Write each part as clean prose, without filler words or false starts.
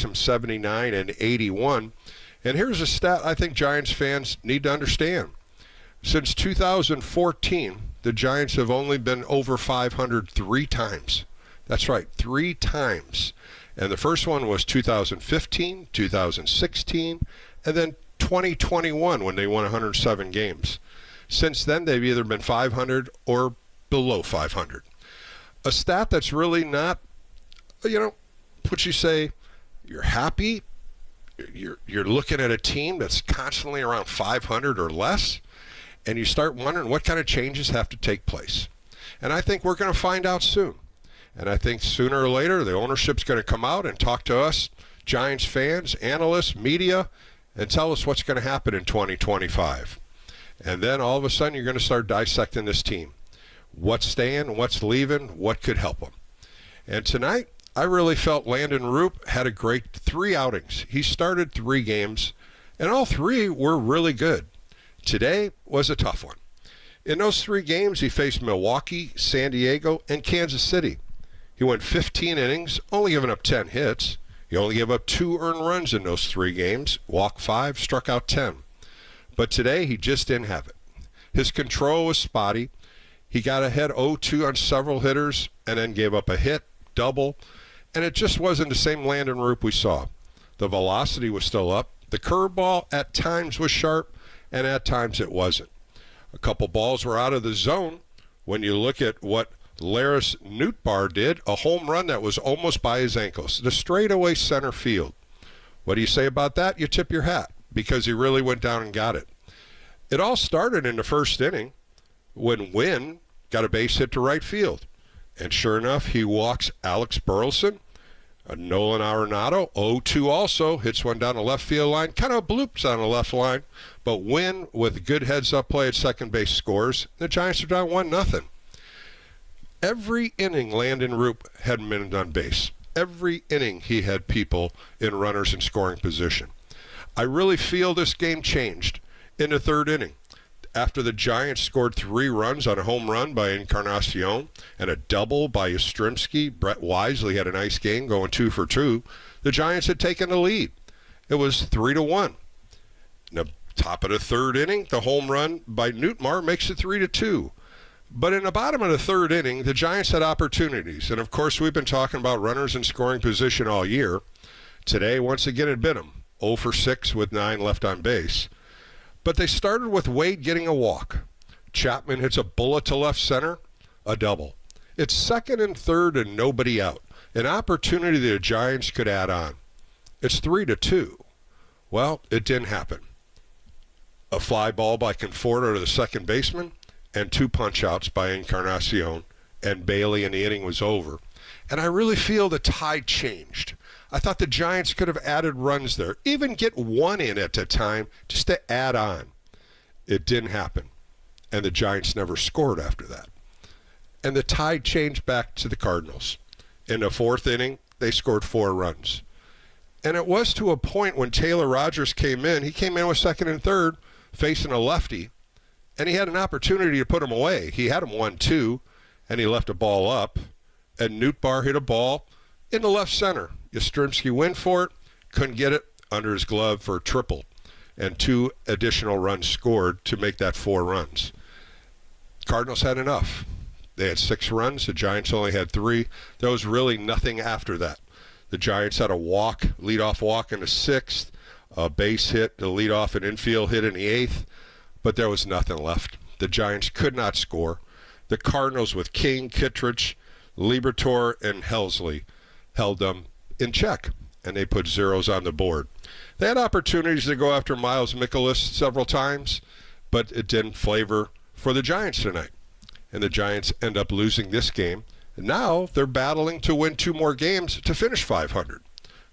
from 79 and 81. And here's a stat I think Giants fans need to understand. Since 2014, the Giants have only been over 500 3 times. That's right, 3 times. And the first one was 2015, 2016, and then 2021 when they won 107 games. Since then, they've either been 500 or below 500. A stat that's really not, puts you say you're happy, you're looking at a team that's constantly around 500 or less, and you start wondering what kind of changes have to take place. And I think we're going to find out soon. And I think sooner or later the ownership's going to come out and talk to us, Giants fans, analysts, media, and tell us what's going to happen in 2025. And then all of a sudden you're going to start dissecting this team. What's staying, what's leaving, what could help them. And tonight, I really felt Landon Roop had a great 3 outings. He started 3 games, and all 3 were really good. Today was a tough one. In those 3 games, he faced Milwaukee, San Diego, and Kansas City. He went 15 innings, only giving up 10 hits. He only gave up 2 earned runs in those 3 games, walked 5, struck out 10. But today, he just didn't have it. His control was spotty. He got ahead 0-2 on several hitters and then gave up a hit, double, and it just wasn't the same Landon Roop we saw. The velocity was still up. The curveball at times was sharp, and at times it wasn't. A couple balls were out of the zone. When you look at what Laris Nootbaar did, a home run that was almost by his ankles, the straightaway center field. What do you say about that? You tip your hat, because he really went down and got it. It all started in the first inning when Wynn got a base hit to right field. And sure enough, he walks Alex Burleson. Nolan Arenado, 0-2 also, hits one down the left field line, kind of bloops on the left line. But Wynn, with good heads-up play at second base, scores. The Giants are down 1-0. Every inning, Landon Roop had men on base. Every inning, he had people in runners in scoring position. I really feel this game changed in the 3rd inning. After the Giants scored 3 runs on a home run by Encarnacion and a double by Yastrzemski, Brett Wisely had a nice game going 2 for 2. The Giants had taken the lead. It was 3-1. In the top of the 3rd inning, the home run by Nootbaar makes it 3-2. But in the bottom of the 3rd inning, the Giants had opportunities. And, of course, we've been talking about runners in scoring position all year. Today, once again, it bit them. 0 for 6 with 9 left on base. But they started with Wade getting a walk. Chapman hits a bullet to left center, a double. It's 2nd and 3rd and nobody out. An opportunity the Giants could add on. It's 3-2. Well, it didn't happen. A fly ball by Conforto to the second baseman, and 2 punch-outs by Encarnacion, and Bailey, and the inning was over. And I really feel the tide changed. I thought the Giants could have added runs there, even get 1 in at a time just to add on. It didn't happen, and the Giants never scored after that. And the tide changed back to the Cardinals. In the 4th inning, they scored 4 runs. And it was to a point when Taylor Rogers came in. He came in with 2nd and 3rd, facing a lefty, and he had an opportunity to put him away. He had him 1-2, and he left a ball up, and Nootbaar hit a ball in the left center. Yastrzemski went for it, couldn't get it, under his glove for a triple, and 2 additional runs scored to make that 4 runs. Cardinals had enough. They had 6 runs. The Giants only had 3. There was really nothing after that. The Giants had a walk, leadoff walk in the 6th, a base hit, the leadoff and infield hit in the 8th, but there was nothing left. The Giants could not score. The Cardinals with King, Kittredge, Liberatore, and Helsley held them in check, and they put zeros on the board. They had opportunities to go after Miles Mikolas several times, but it didn't flavor for the Giants tonight. And the Giants end up losing this game. And now they're battling to win 2 more games to finish 500.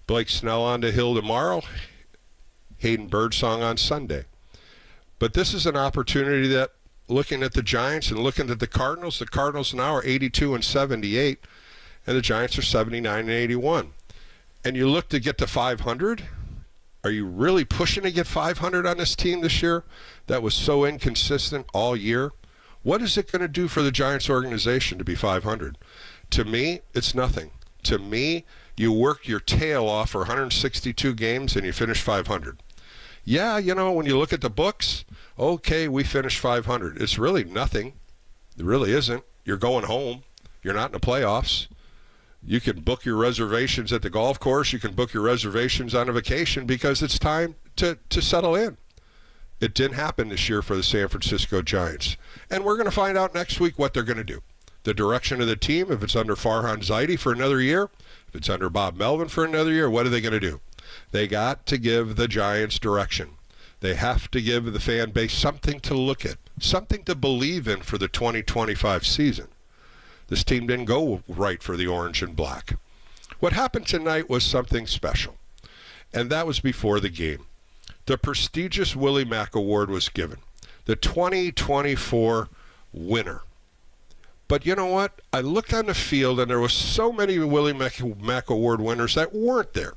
Blake Snell on the hill tomorrow, Hayden Birdsong on Sunday. But this is an opportunity that, looking at the Giants and looking at the Cardinals now are 82 and 78, and the Giants are 79 and 81. And you look to get to 500. Are you really pushing to get 500 on this team this year that was so inconsistent all year? What is it going to do for the Giants organization to be 500? To me, it's nothing. To me, You work your tail off for 162 games and you finish 500. Yeah, you know, when you look at the books, okay, we finished 500. It's really nothing. It really isn't. You're going home. You're not in the playoffs. You can book your reservations at the golf course. You can book your reservations on a vacation because it's time to settle in. It didn't happen this year for the San Francisco Giants. And we're going to find out next week what they're going to do. The direction of the team, if it's under Farhan Zaidi for another year, if it's under Bob Melvin for another year, what are they going to do? They got to give the Giants direction. They have to give the fan base something to look at, something to believe in for the 2025 season. This team didn't go right for the orange and black. What happened tonight was something special, and that was before the game. The prestigious Willie Mack Award was given, the 2024 winner. But you know what? I looked on the field, and there were so many Willie Mack Award winners that weren't there.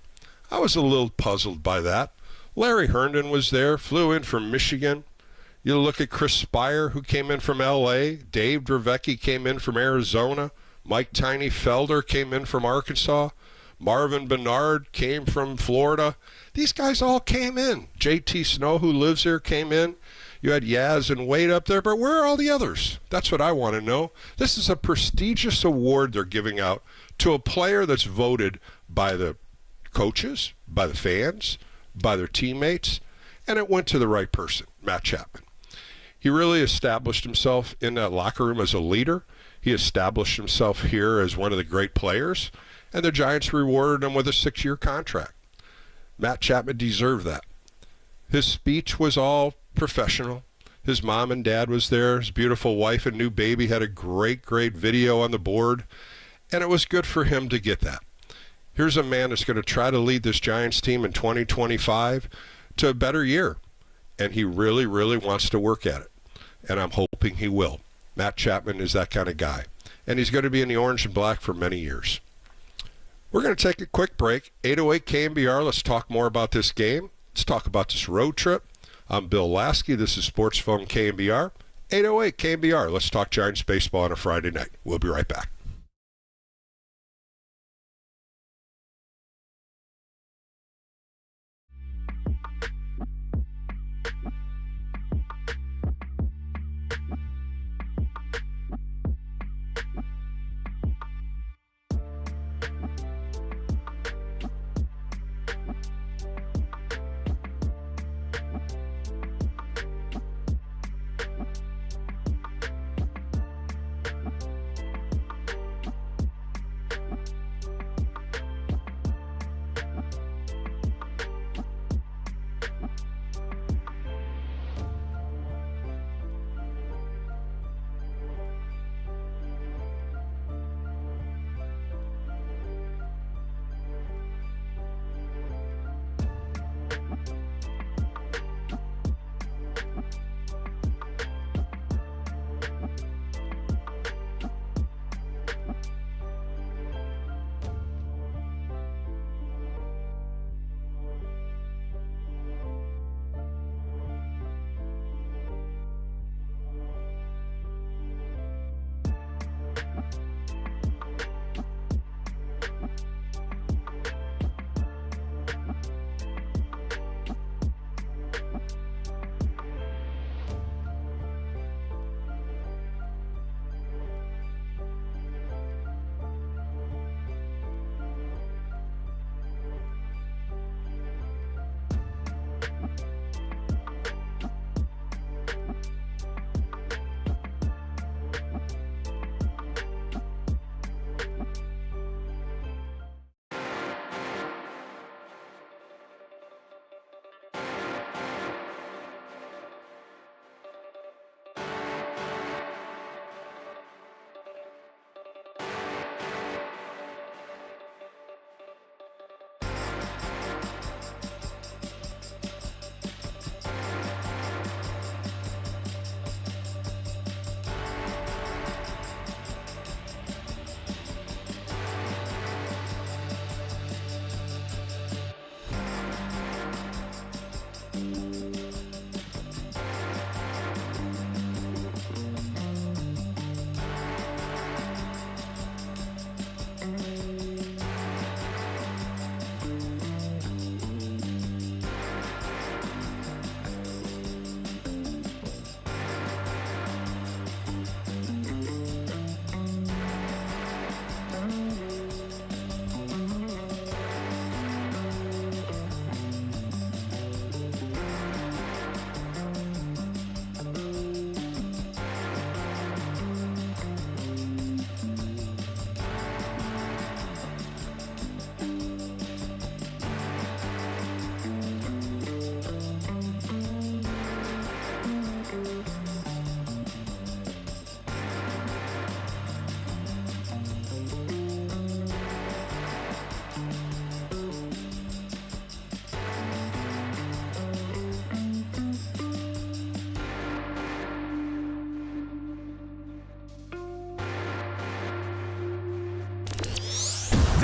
I was a little puzzled by that. Larry Herndon was there, flew in from Michigan. You look at Chris Spire, who came in from L.A. Dave Dravecki came in from Arizona. Mike Tiny Felder came in from Arkansas. Marvin Bernard came from Florida. These guys all came in. J.T. Snow, who lives here, came in. You had Yaz and Wade up there, but where are all the others? That's what I want to know. This is a prestigious award they're giving out to a player that's voted by the coaches, by the fans, by their teammates, and it went to the right person, Matt Chapman. He really established himself in that locker room as a leader. He established himself here as one of the great players, and the Giants rewarded him with a 6-year contract. Matt Chapman deserved that. His speech was all professional. His mom and dad was there. His beautiful wife and new baby had a great, great video on the board, and it was good for him to get that. Here's a man that's going to try to lead this Giants team in 2025 to a better year, and he really, really wants to work at it, and I'm hoping he will. Matt Chapman is that kind of guy, and he's going to be in the orange and black for many years. We're going to take a quick break. 808 KNBR, let's talk more about this game. Let's talk about this road trip. I'm Bill Lasky. This is Sports Phone KNBR. 808 KNBR, let's talk Giants baseball on a Friday night. We'll be right back.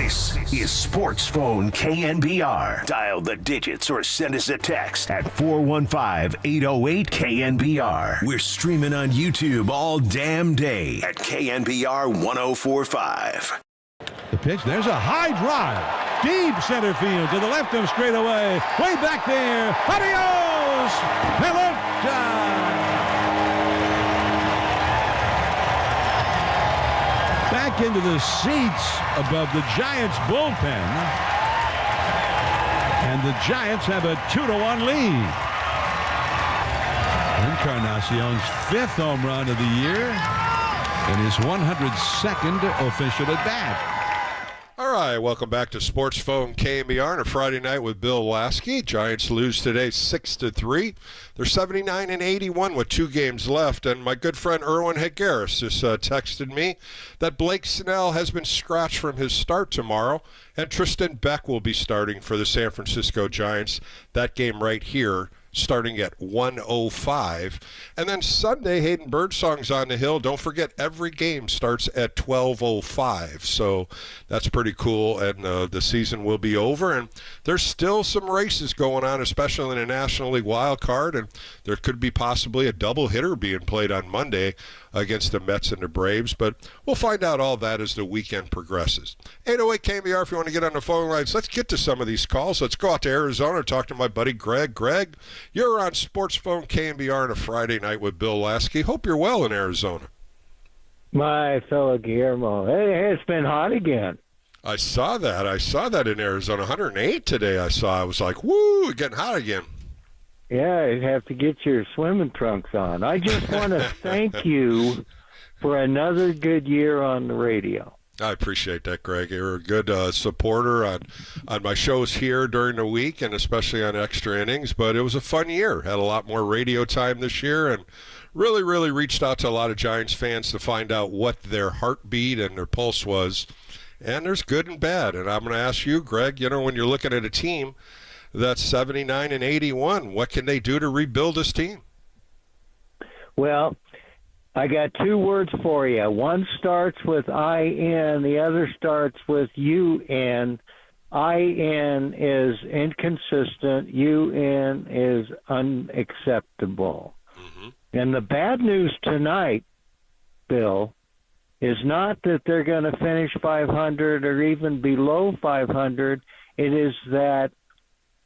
This is Sports Phone KNBR. Dial the digits or send us a text at 415-808-KNBR. We're streaming on YouTube all damn day at KNBR 1045. The pitch, there's a high drive. Deep center field to the left of straightaway. Way back there. Adios! Pelota! Back into the seats above the Giants bullpen. And the Giants have a 2-1 lead. Encarnacion's 5th home run of the year and his 102nd official at bat. All right, welcome back to Sports Phone KNBR on a Friday night with Bill Lasky. Giants lose today 6-3. They're 79 and 81 with 2 games left. And my good friend Erwin Higueras just texted me that Blake Snell has been scratched from his start tomorrow, and Tristan Beck will be starting for the San Francisco Giants. That game right here, starting at 1:05. And then Sunday, Hayden Birdsong's on the hill. Don't forget, every game starts at 12:05. So that's pretty cool, and the season will be over. And there's still some races going on, especially in the National League wild card, and there could be possibly a double-hitter being played on Monday against the Mets and the Braves. But we'll find out all that as the weekend progresses. 808 KNBR, if you want to get on the phone lines, let's get to some of these calls. Let's go out to Arizona and talk to my buddy Greg. Greg, you're on Sports Phone KNBR on a Friday night with Bill Lasky. Hope you're well in Arizona. My fellow Guillermo, hey, it's been hot again. I saw that in Arizona. 108 today I saw. I was like, woo, getting hot again. Yeah, you have to get your swimming trunks on. I just want to thank you for another good year on the radio. I appreciate that, Greg. You're a good supporter on my shows here during the week, and especially on Extra Innings. But it was a fun year. Had a lot more radio time this year, and really, really reached out to a lot of Giants fans to find out what their heartbeat and their pulse was. And there's good and bad. And I'm going to ask you, Greg, when you're looking at a team that's 79 and 81, what can they do to rebuild this team? Well, I got 2 words for you. One starts with I-N, the other starts with U-N. I-N is inconsistent, U-N is unacceptable. Mm-hmm. And the bad news tonight, Bill, is not that they're going to finish 500 or even below 500. It is that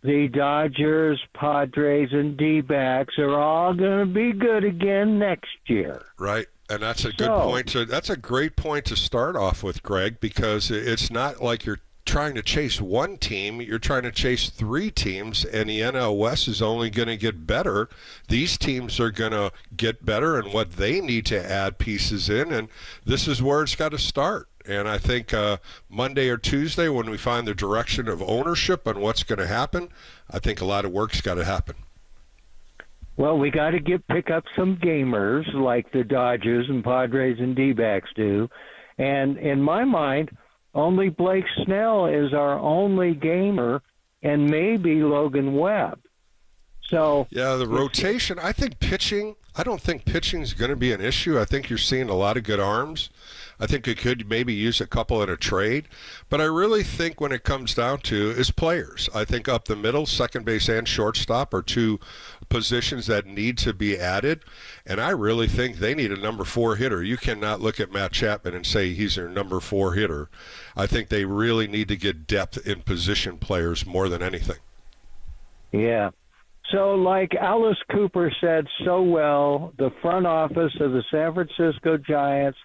the Dodgers, Padres, and D-backs are all going to be good again next year. Right, and that's a good point. That's a great point to start off with, Greg, because it's not like you're trying to chase one team. You're trying to chase 3 teams, and the NL West is only going to get better. These teams are going to get better and what they need to add pieces in, and this is where it's got to start. And I think Monday or Tuesday, when we find the direction of ownership on what's going to happen, I think a lot of work's got to happen. Well, we got to pick up some gamers like the Dodgers and Padres and D-backs do. And in my mind, only Blake Snell is our only gamer, and maybe Logan Webb. So yeah, the rotation. I think pitching. I don't think pitching is going to be an issue. I think you're seeing a lot of good arms. I think it could maybe use a couple in a trade. But I really think when it comes down to is players. I think up the middle, second base and shortstop are 2 positions that need to be added. And I really think they need a number 4 hitter. You cannot look at Matt Chapman and say he's their number 4 hitter. I think they really need to get depth in position players more than anything. Yeah. So like Alice Cooper said so well, the front office of the San Francisco Giants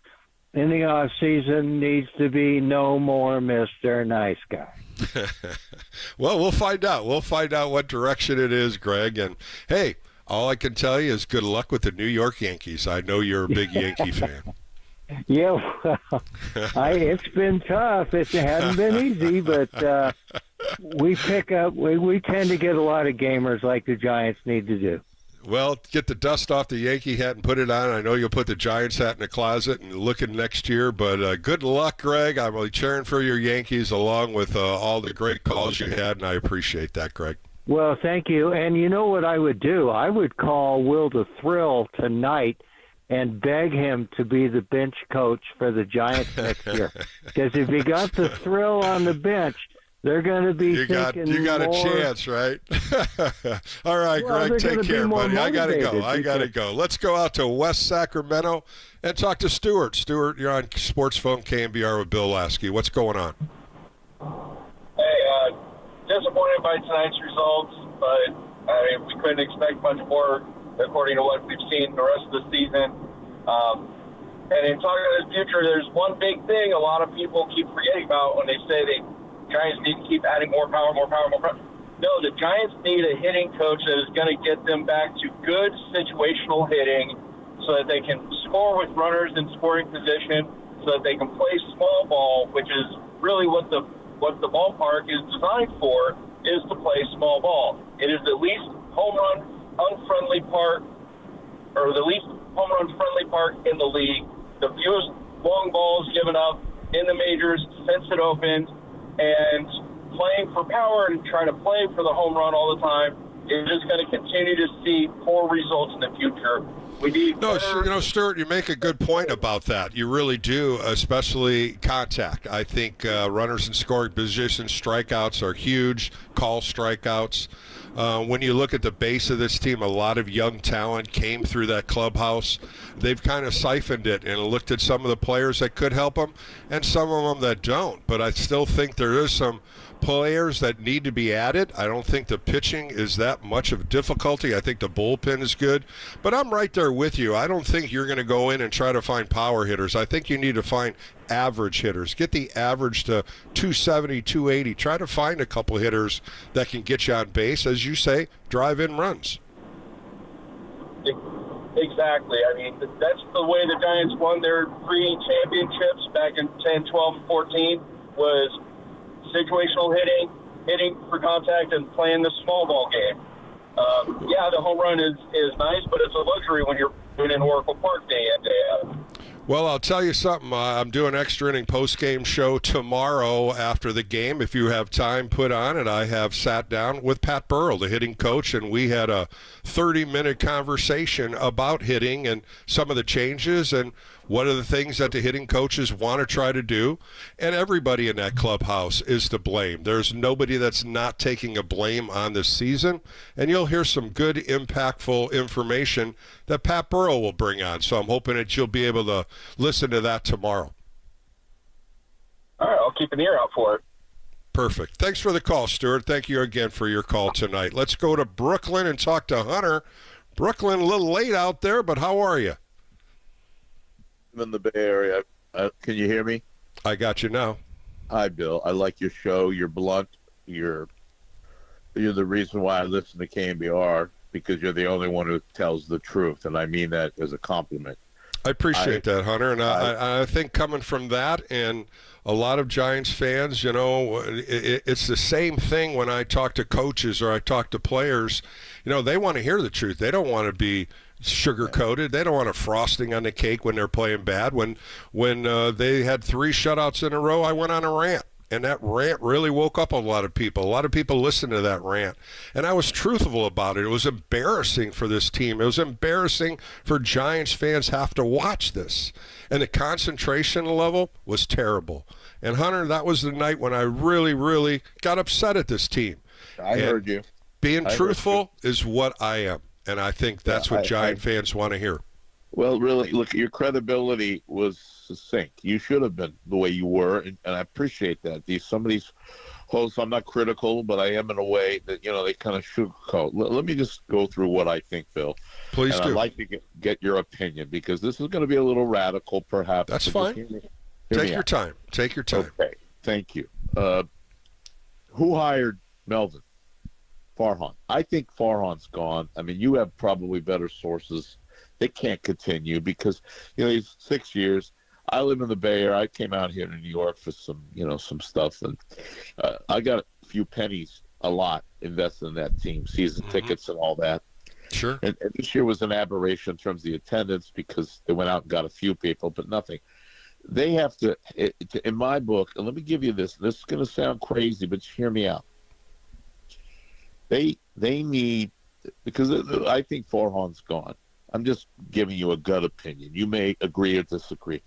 in the offseason needs to be no more Mr. Nice Guy. Well, we'll find out. We'll find out what direction it is, Greg. And, hey, all I can tell you is good luck with the New York Yankees. I know you're a big Yankee fan. Yeah, well, it's been tough. It hasn't been easy, but we tend to get a lot of gamers like the Giants need to do. Well, get the dust off the Yankee hat and put it on. I know you'll put the Giants hat in the closet and looking next year, but good luck, Greg. I'm really cheering for your Yankees along with all the great calls you had, and I appreciate that, Greg. Well, thank you. And you know what I would do? I would call Will the Thrill tonight and beg him to be the bench coach for the Giants next year. Because if he got the thrill on the bench, they're going to be you got a chance, right? All right, well, Greg, take be care, buddy. I got to go. motivated I got to go. Let's go out to West Sacramento and talk to Stuart. Stuart, you're on Sports Phone KNBR with Bill Lasky. What's going on? Hey, disappointed by tonight's results, but I mean, we couldn't expect much more according to what we've seen the rest of the season. And in talking about the future, there's one big thing a lot of people keep forgetting about when they say the Giants need to keep adding more power. No, the Giants need a hitting coach that is going to get them back to good situational hitting so that they can score with runners in scoring position, so that they can play small ball, which is really what the ballpark is designed for, is to play small ball. It is the least home run unfriendly park, or the least home run friendly park in the league. The fewest long balls given up in the majors since it opened, and playing for power and trying to play for the home run all the time is just going to continue to see poor results in the future. We need Stuart, you make a good point about that. You really do, especially contact. I think runners in scoring positions, strikeouts are huge. Call strikeouts. When you look at the base of this team, a lot of young talent came through that clubhouse. They've kind of siphoned it and looked at some of the players that could help them and some of them that don't. But I still think there is some players that need to be added. I don't think the pitching is that much of a difficulty. I think the bullpen is good. But I'm right there with you. I don't think you're going to go in and try to find power hitters. I think you need to find average hitters. Get the average to 270, 280. Try to find a couple hitters that can get you on base, as you say, drive in runs. Exactly. I mean, that's the way the Giants won their 3 championships back in 10, 12, and 14 was situational hitting for contact, and playing the small ball game. Yeah, the home run is nice, but it's a luxury when you're doing it in Oracle Park day in, day out. Well, I'll tell you something. I'm doing an extra inning post-game show tomorrow after the game. If you have time, put on it. I have sat down with Pat Burrell, the hitting coach, and we had a 30-minute conversation about hitting and some of the changes and what are the things that the hitting coaches want to try to do. And everybody in that clubhouse is to blame. There's nobody that's not taking a blame on this season. And you'll hear some good, impactful information that Pat Burrell will bring on. So I'm hoping that you'll be able to listen to that tomorrow. All right, I'll keep an ear out for it. Perfect. Thanks for the call, Stuart. Thank you again for your call tonight. Let's go to Brooklyn and talk to Hunter. Brooklyn, a little late out there, but how are you? I'm in the Bay Area. Can you hear me? I got you now. Hi, Bill. I like your show. You're blunt. You're the reason why I listen to KNBR, because you're the only one who tells the truth, and I mean that as a compliment. I appreciate that, Hunter, and I think coming from that and a lot of Giants fans, it's the same thing when I talk to coaches or I talk to players. They want to hear the truth. They don't want to be sugar-coated. They don't want a frosting on the cake when they're playing bad. When they had 3 shutouts in a row, I went on a rant. And that rant really woke up a lot of people. A lot of people listened to that rant. And I was truthful about it. It was embarrassing for this team. It was embarrassing for Giants fans have to watch this. And the concentration level was terrible. And, Hunter, that was the night when I really, really got upset at this team. I heard you. Being truthful is what I am. And I think that's what Giant fans want to hear. Well, really, look, your credibility was succinct. You should have been the way you were, and I appreciate that. Some of these hosts, I'm not critical, but I am in a way that, they kind of sugarcoat. Let me just go through what I think, Bill. Please do. I'd like to get your opinion, because this is going to be a little radical, perhaps. That's fine. Take your time. Take your time. Okay, thank you. Who hired Melvin? Farhan. I think Farhan's gone. I mean, you have probably better sources. They can't continue because, he's 6 years. I live in the Bay Area. I came out here to New York for some stuff, and I got a few pennies, a lot, invested in that team, season tickets and all that. Sure. And this year was an aberration in terms of the attendance because they went out and got a few people, but nothing. They have to, in my book, and let me give you this. This is going to sound crazy, but hear me out. They need, because I think Farhan's gone. I'm just giving you a gut opinion. You may agree or disagree.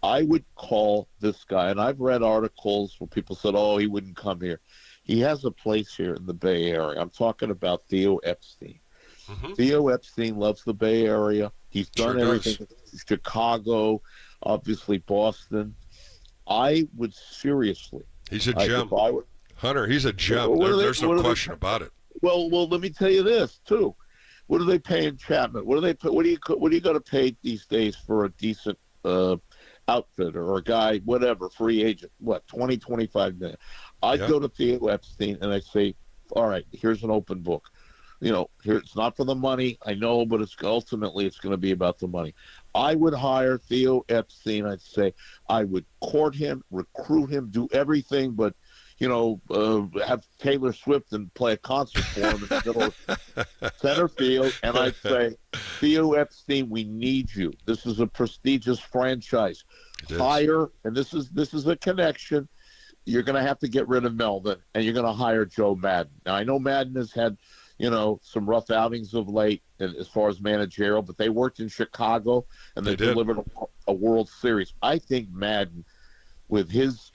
I would call this guy, and I've read articles where people said, oh, he wouldn't come here. He has a place here in the Bay Area. I'm talking about Theo Epstein. Mm-hmm. Theo Epstein loves the Bay Area. He's done Sure everything. Chicago, obviously Boston. I would seriously. He's a gem. Hunter, he's a gem. There's no question about it. Well, let me tell you this too. What do they pay in Chapman? What are you going to pay these days for a decent outfitter or a guy, whatever, free agent? What, 20, 25 million? I'd go to Theo Epstein and I'd say, all right, here's an open book. Here, it's not for the money, I know, but ultimately it's going to be about the money. I would hire Theo Epstein. I'd say I would court him, recruit him, do everything, but have Taylor Swift and play a concert for him in the middle of center field. And I'd say, Theo Epstein, we need you. This is a prestigious franchise. Hire, and this is a connection. You're going to have to get rid of Melvin, and you're going to hire Joe Madden. Now, I know Madden has had some rough outings of late as far as managerial, but they worked in Chicago, and they delivered a World Series. I think Madden, with his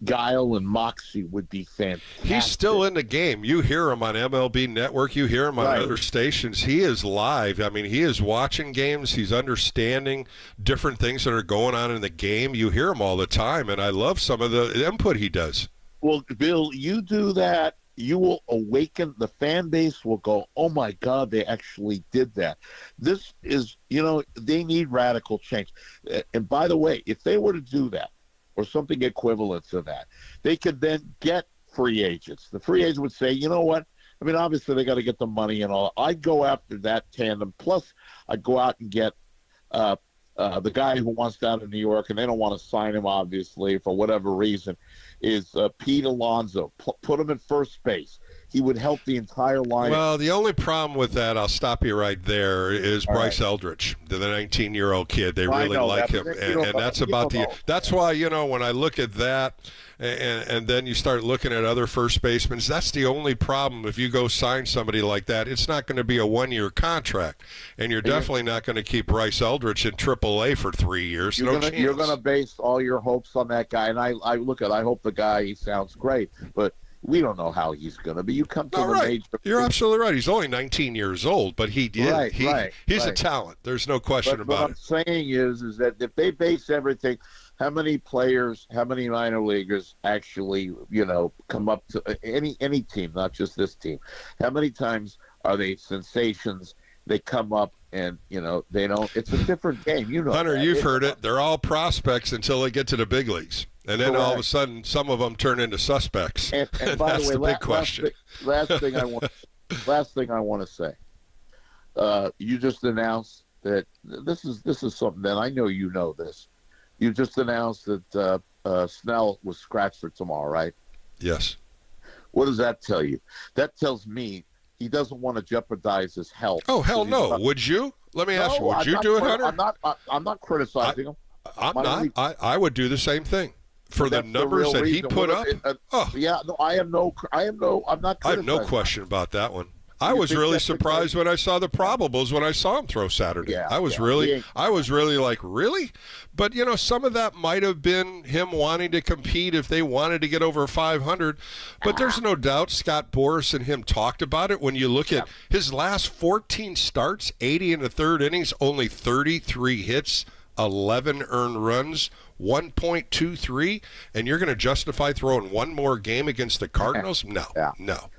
guile and moxie, would be fantastic. He's still in the game. You hear him on MLB Network. You hear him on other stations. He is live. I mean, he is watching games. He's understanding different things that are going on in the game. You hear him all the time, and I love some of the input he does. Well, Bill, you do that, you will awaken, the fan base will go, oh my God, they actually did that. This is, they need radical change. And by the way, if they were to do that, or something equivalent to that, they could then get free agents. The free agent would say, you know what? I mean, obviously they got to get the money and all. I'd go after that tandem. Plus, I'd go out and get the guy who wants down in New York, and they don't want to sign him, obviously, for whatever reason, is Pete Alonso. Put him in first base. He would help the entire line. Well, the only problem with that, I'll stop you right there, is Bryce Eldridge, the 19-year-old kid. They really like him, and that's about that's why, when I look at that, and then you start looking at other first basemen, that's the only problem. If you go sign somebody like that, it's not going to be a one-year contract, and you're definitely not going to keep Bryce Eldridge in AAA for 3 years. You're going to base all your hopes on that guy, and I hope the guy, he sounds great, but we don't know how he's going to be. You come to the major. You're absolutely right. He's only 19 years old, but he's a talent. There's no question about it. What I'm saying is that if they base everything, how many players, how many minor leaguers actually, come up to any team, not just this team? How many times are they sensations? They come up and, they don't. It's a different game. Hunter, you've heard it. They're all prospects until they get to the big leagues. And then all of a sudden, some of them turn into suspects. And by that's the way, big question. Last thing I want to say. You just announced that this is something that I know you know this. You just announced that Snell was scratched for tomorrow, right? Yes. What does that tell you? That tells me he doesn't want to jeopardize his health. Oh, hell no. Would you? Let me ask you, would you do it, Hunter? I'm not criticizing him. I'm not. I would do the same thing. For the numbers that he put up? I'm not criticizing. I have no question about that one. I was really surprised when I saw the probables when I saw him throw Saturday. I was really like, really? But, some of that might have been him wanting to compete if they wanted to get over 500. But there's no doubt Scott Boras and him talked about it. When you look at his last 14 starts, 80 in the third innings, only 33 hits, 11 earned runs, 1.23, and you're going to justify throwing one more game against the Cardinals? No.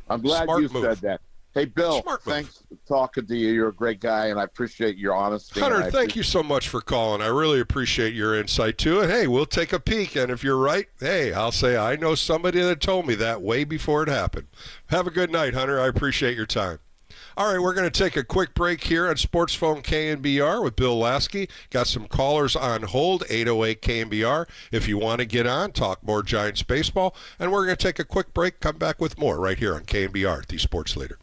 I'm glad you said that. Hey, Bill, thanks for talking to you. You're a great guy, and I appreciate your honesty. Hunter, thank you so much for calling. I really appreciate your insight to it. Hey, we'll take a peek, and if you're right, hey, I'll say I know somebody that told me that way before it happened. Have a good night, Hunter. I appreciate your time. All right, we're going to take a quick break here on Sports Phone KNBR with Bill Lasky. Got some callers on hold, 808 KNBR. If you want to get on, talk more Giants baseball. And we're going to take a quick break, come back with more right here on KNBR, the Sports Leader.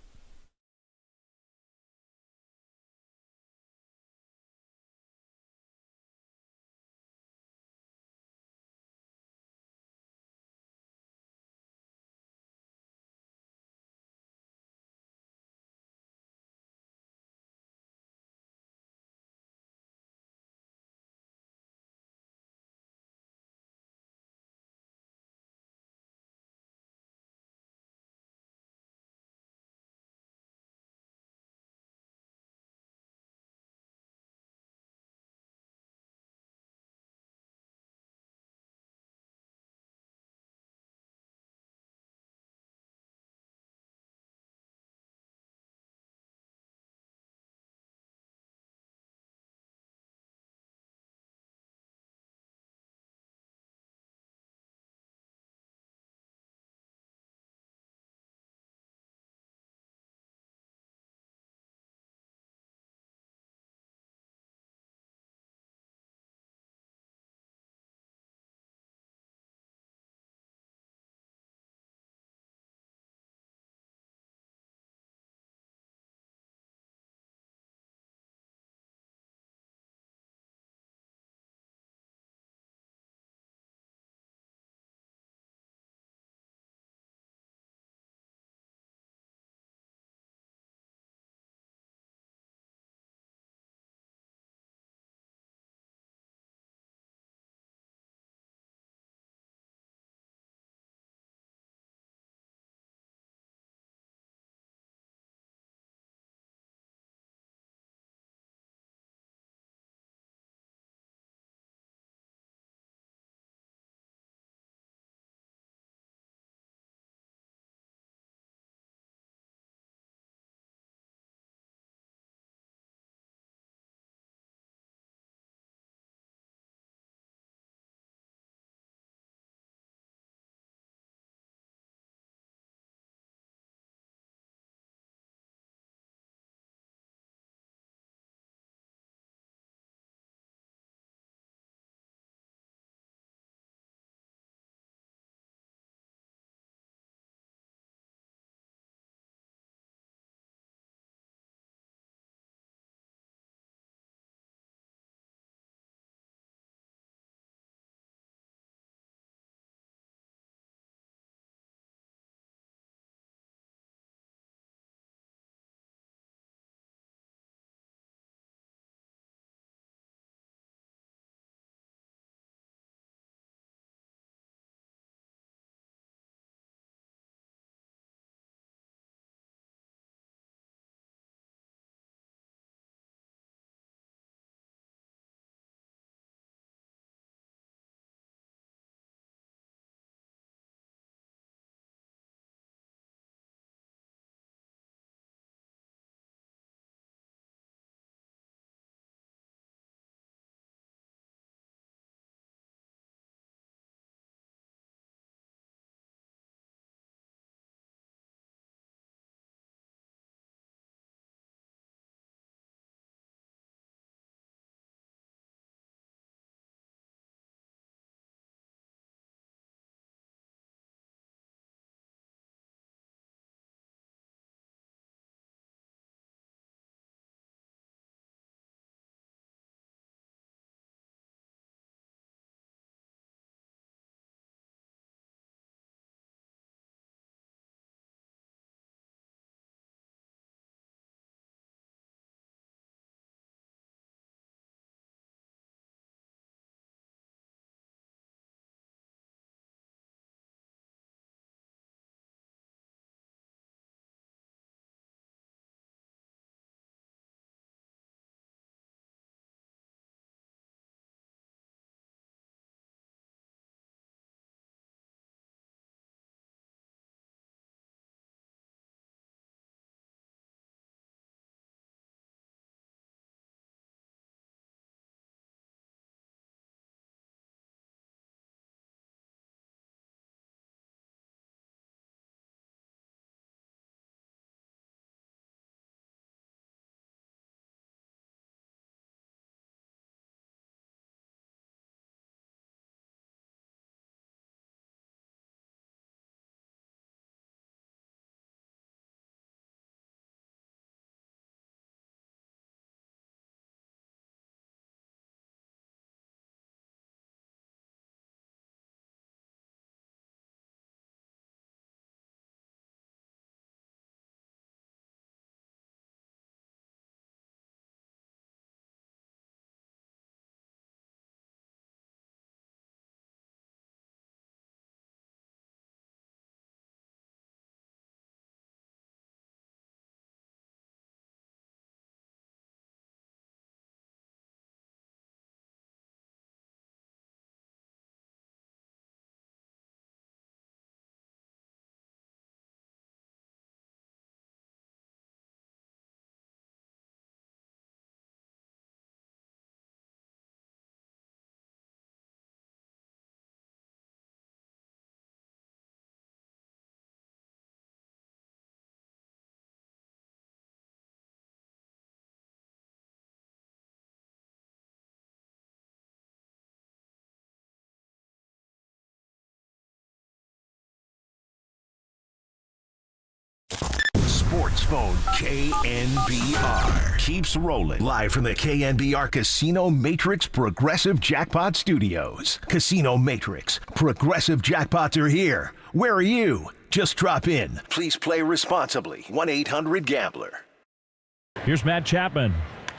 Sports Phone KNBR keeps rolling. Live from the KNBR Casino Matrix Progressive Jackpot Studios. Casino Matrix. Progressive Jackpots are here. Where are you? Just drop in. Please play responsibly. 1-800-GAMBLER. Here's Matt Chapman.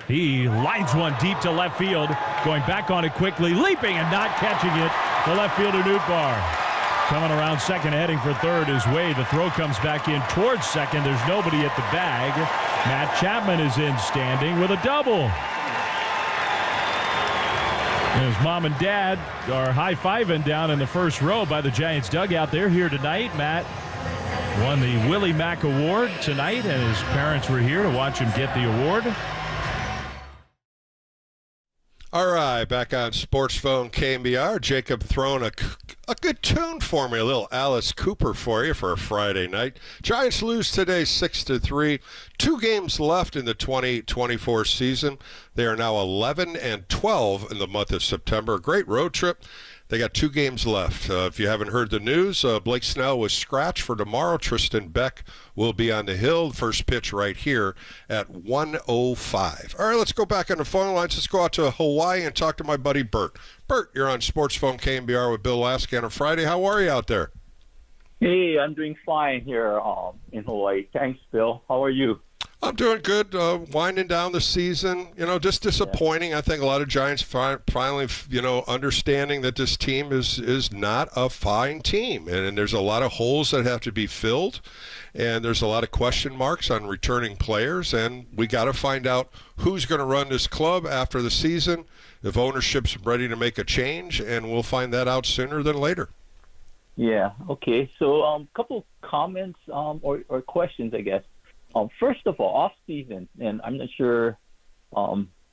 He lines one deep to left field. Going back on it quickly. Leaping and not catching it. The left fielder, Nootbaar. Coming around second, heading for third is Wade. The throw comes back in towards second. There's nobody at the bag. Matt Chapman is in standing with a double. And his mom and dad are high-fiving down in the first row by the Giants dugout. They're here tonight. Matt won the Willie Mack Award tonight, and his parents were here to watch him get the award. All right, back on Sports Phone KNBR. Jacob throwing a good tune for me, a little Alice Cooper for you for a Friday night. Giants lose today 6-3. 2 games left in the 2024 season. They are now 11-12 in the month of September. Great road trip. They got 2 games left. If you haven't heard the news, Blake Snell was scratched for tomorrow. Tristan Beck will be on the hill. First pitch right here at 1:05. All right, let's go back on the phone lines. Let's go out to Hawaii and talk to my buddy Bert. Bert, you're on Sports Phone KNBR with Bill Lasky on a Friday. How are you out there? Hey, I'm doing fine here in Hawaii. Thanks, Bill. How are you? I'm doing good. Winding down the season. Just disappointing. I think a lot of Giants finally, understanding that this team is not a fine team, and there's a lot of holes that have to be filled, and there's a lot of question marks on returning players, and we got to find out who's going to run this club after the season, if ownership's ready to make a change, and we'll find that out sooner than later. Yeah. Okay. So, couple comments or questions, I guess. First of all, off-season, and I'm not sure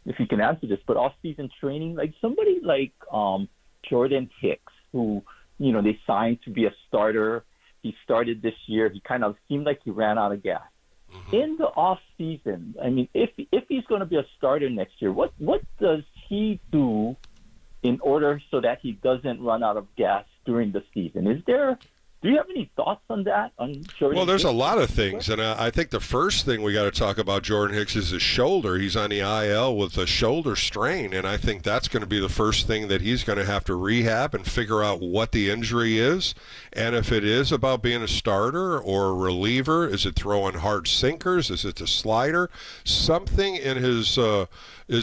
if you can answer this, but off-season training, like somebody like Jordan Hicks, who, they signed to be a starter. He started this year. He kind of seemed like he ran out of gas. Mm-hmm. In the off-season, I mean, if he's going to be a starter next year, what does he do in order so that he doesn't run out of gas during the season? Do you have any thoughts on that? Well, there's a lot of things, and I think the first thing we got to talk about Jordan Hicks is his shoulder. He's on the IL with a shoulder strain, and I think that's going to be the first thing that he's going to have to rehab and figure out what the injury is, and if it is about being a starter or a reliever, is it throwing hard sinkers? Is it the slider? Something in his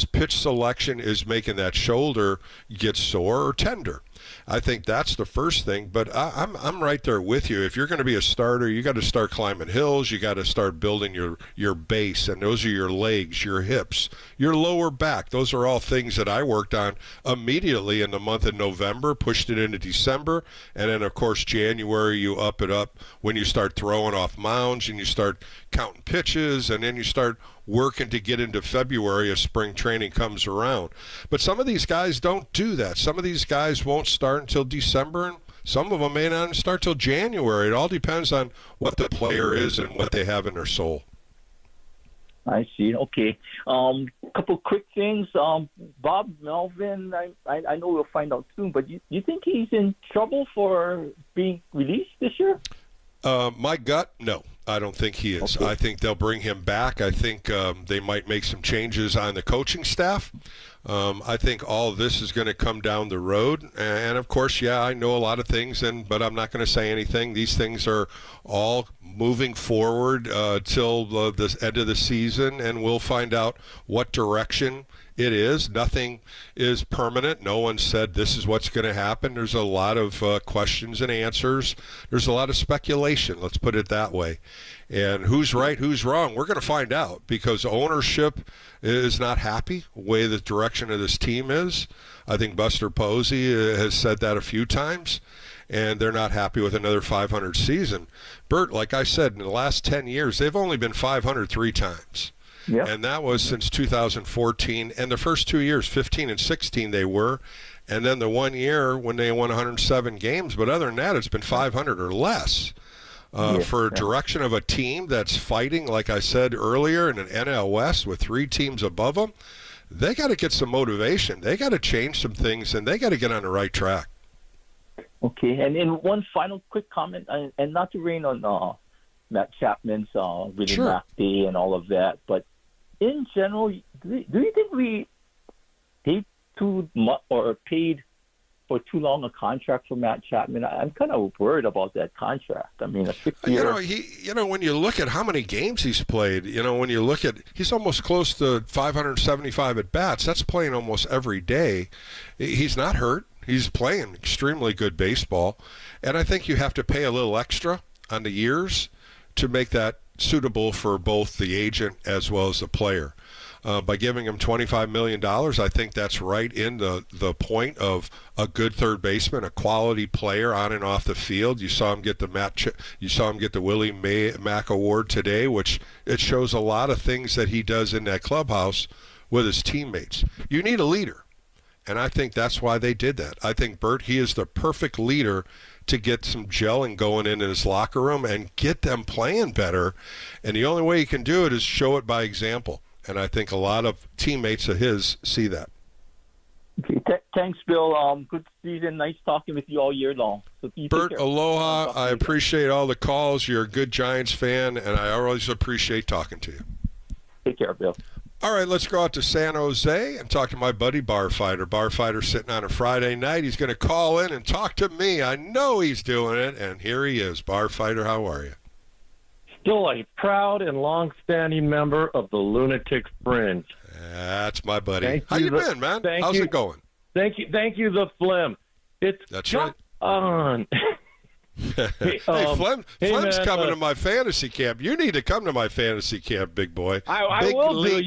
pitch selection is making that shoulder get sore or tender. I think that's the first thing, but I'm right there with you. If you're going to be a starter, you got to start climbing hills. You got to start building your base, and those are your legs, your hips, your lower back. Those are all things that I worked on immediately in the month of November, pushed it into December, and then, of course, January, you up it up when you start throwing off mounds and you start counting pitches, and then you start working to get into February as spring training comes around. But some of these guys don't do that. Some of these guys won't start until December, and some of them may not start till January. It all depends on what the player is and what they have in their soul. I see. Okay. Couple quick things. Bob Melvin, I know we'll find out soon, but you think he's in trouble for being released this year? My gut, no. I don't think he is. Okay. I think they'll bring him back. I think they might make some changes on the coaching staff. I think all of this is going to come down the road. And, of course, I know a lot of things, but I'm not going to say anything. These things are all moving forward till the end of the season, and we'll find out what direction it is. Nothing is permanent. No one said this is what's going to happen. There's a lot of questions and answers. There's a lot of speculation, let's put it that way. And who's right, who's wrong, we're going to find out, because ownership is not happy the way the direction of this team is. I think Buster Posey has said that a few times, and they're not happy with another 500 season. Bert, like I said, in the last 10 years, they've only been 500 3 times. Yep. And that was since 2014. And the first 2 years, 15 and 16, they were. And then the 1 year when they won 107 games. But other than that, it's been 500 or less. For a direction of a team that's fighting, like I said earlier, in an NL West with 3 teams above them, they got to get some motivation. They got to change some things, and they got to get on the right track. Okay. And one final quick comment, and not to rain on Matt Chapman's really Sure. back day and all of that. But in general, do you think we paid too much or paid for too long a contract for Matt Chapman? I'm kind of worried about that contract. I mean, a 6-year. When you look at how many games he's played, when you look at, he's almost close to 575 at bats. That's playing almost every day. He's not hurt. He's playing extremely good baseball. And I think you have to pay a little extra on the years to make that suitable for both the agent as well as the player. By giving him $25 million, I think that's right in the point of a good third baseman, a quality player on and off the field. You saw him get the Willie Mack Award today, which it shows a lot of things that he does in that clubhouse with his teammates. You need a leader, and I think that's why they did that. I think Bert, he is the perfect leader to get some gelling going in his locker room and get them playing better. And the only way you can do it is show it by example. And I think a lot of teammates of his see that. Okay, thanks, Bill. Good season. Nice talking with you all year long. So Bert, aloha. I appreciate all the calls. You're a good Giants fan, and I always appreciate talking to you. Take care, Bill. All right, let's go out to San Jose and talk to my buddy Barfighter. Barfighter's sitting on a Friday night. He's going to call in and talk to me. I know he's doing it, and here he is. Barfighter, how are you? Still a proud and long-standing member of the Lunatic Fringe. That's my buddy. How you been, man? How's it going? Thank you, the Phlegm. That's right. On. Hey, Flem's coming to my fantasy camp. You need to come to my fantasy camp, big boy. I will do.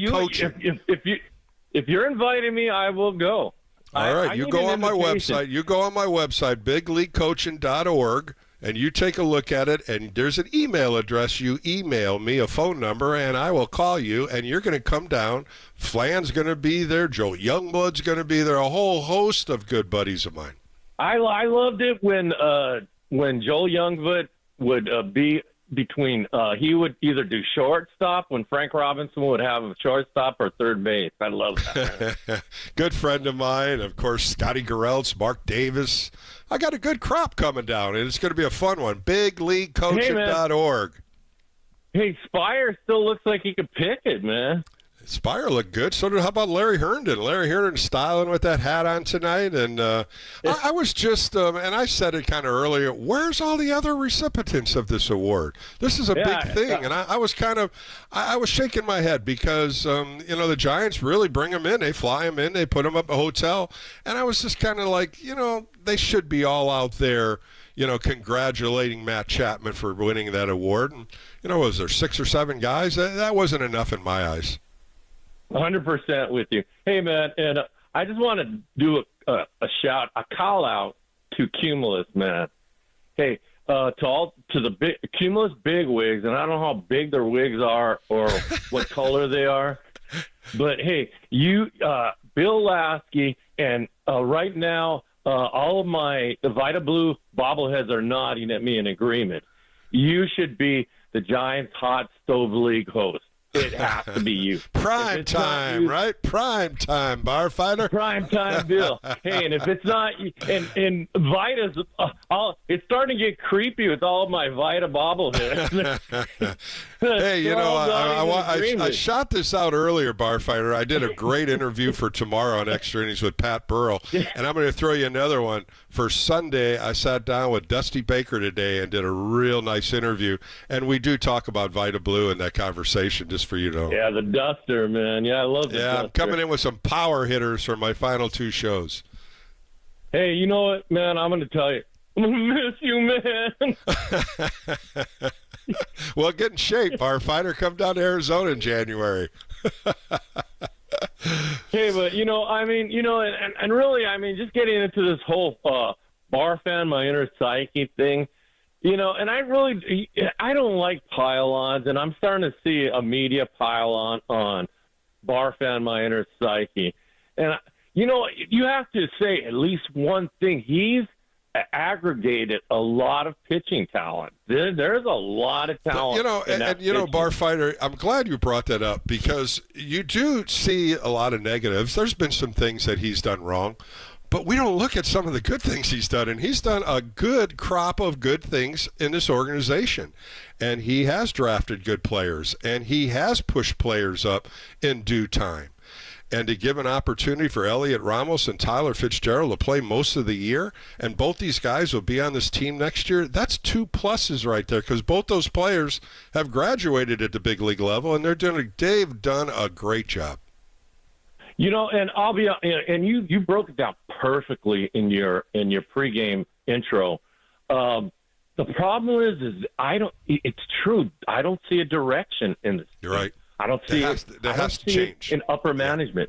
If you're inviting me, I will go. All right, you go on my website. You go on my website, bigleaguecoaching.org. And you take a look at it, and there's an email address. You email me a phone number, and I will call you, and you're going to come down. Flan's going to be there. Joe Youngblood's going to be there. A whole host of good buddies of mine. I loved it when Joel Youngblood would be between he would either do shortstop when Frank Robinson would have a shortstop or third base. I love that. Good friend of mine, of course, Scotty Garrelts, Mark Davis. I got a good crop coming down, and it's going to be a fun one. BigLeagueCoaching.org. Hey, Spire still looks like he could pick it, man. Spire looked good. So how about Larry Herndon? Larry Herndon styling with that hat on tonight. And I was just, and I said it kind of earlier, where's all the other recipients of this award? This is a big thing. And I was kind of, I was shaking my head because, the Giants really bring them in. They fly them in. They put them up at a hotel. And I was just kind of like, they should be all out there, congratulating Matt Chapman for winning that award. And, was there 6 or 7 guys? That wasn't enough in my eyes. 100% with you. Hey, man, and I just want to do a call out to Cumulus, man. Hey, to the Cumulus big wigs, and I don't know how big their wigs are or what color they are, but hey, you, Bill Lasky, and right now all of the Vita Blue bobbleheads are nodding at me in agreement. You should be the Giants Hot Stove League host. It has to be you. Prime time, right? Prime time, Barfighter. Prime time, Bill. Hey, and if it's not, and Vita's, it's starting to get creepy with all of my Vita bobbleheads. Hey, I shot this out earlier, Barfighter. I did a great interview for tomorrow on Extra Innings with Pat Burrell, and I'm going to throw you another one. For Sunday, I sat down with Dusty Baker today and did a real nice interview, and we do talk about Vita Blue in that conversation, just for you to know. Yeah, the duster, man. Yeah, I love the duster. I'm coming in with some power hitters for my final 2 shows. Hey, you know what, man? I'm going to tell you. I'm going to miss you, man. Well, get in shape, Barfighter. Come down to Arizona in January. Hey, but, and really, just getting into this whole bar fan, my inner psyche thing, and I don't like pile-ons, and I'm starting to see a media pile-on on bar fan, my inner psyche. And, you have to say at least one thing. He's aggregated a lot of pitching talent. There's a lot of talent. Barfighter, I'm glad you brought that up because you do see a lot of negatives. There's been some things that he's done wrong, But we don't look at some of the good things he's done, and he's done a good crop of good things in this organization. And he has drafted good players, and he has pushed players up in due time. And to give an opportunity for Elliot Ramos and Tyler Fitzgerald to play most of the year, and both these guys will be on this team next year, that's 2 pluses right there, because both those players have graduated at the big league level, and they've done a great job. You know, and I'll be, and you broke it down perfectly in your pregame intro. The problem is it's true. I don't see a direction in this. You're right. I don't see that has to change in upper management.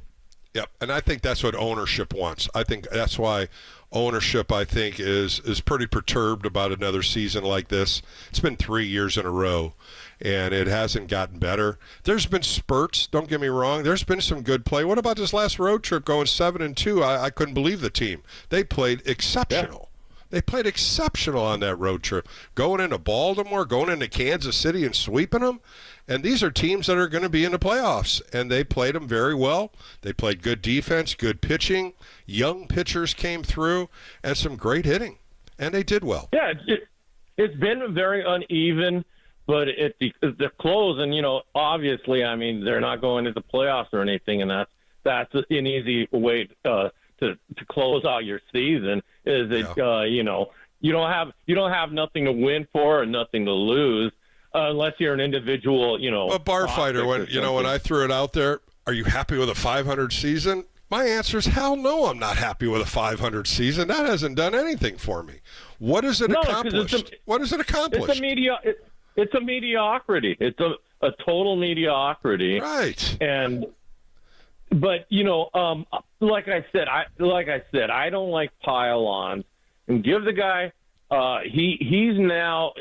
Yep, and I think that's what ownership wants. I think that's why ownership, I think, is pretty perturbed about another season like this. It's been 3 years in a row, and it hasn't gotten better. There's been spurts, don't get me wrong. There's been some good play. What about this last road trip going 7-2? I couldn't believe the team. They played exceptional. Yeah. They played exceptional on that road trip. Going into Baltimore, going into Kansas City and sweeping them. And these are teams that are going to be in the playoffs, and they played them very well. They played good defense, good pitching. Young pitchers came through, and some great hitting, and they did well. Yeah, it's been very uneven, but at the close, and, you know, obviously, I mean, they're not going to the playoffs or anything, and that's an easy way to close out your season. Is that you know, you don't have nothing to win for and nothing to lose. Unless you're an individual, you know. A bar fighter, when I threw it out there, are you happy with a 500 season? My answer is hell no, I'm not happy with a 500 season. That hasn't done anything for me. What has it accomplished? What has it accomplished? It's a mediocrity. It's a total mediocrity. Right. But you know, like I said, I don't like pile-ons. And give the guy. He's now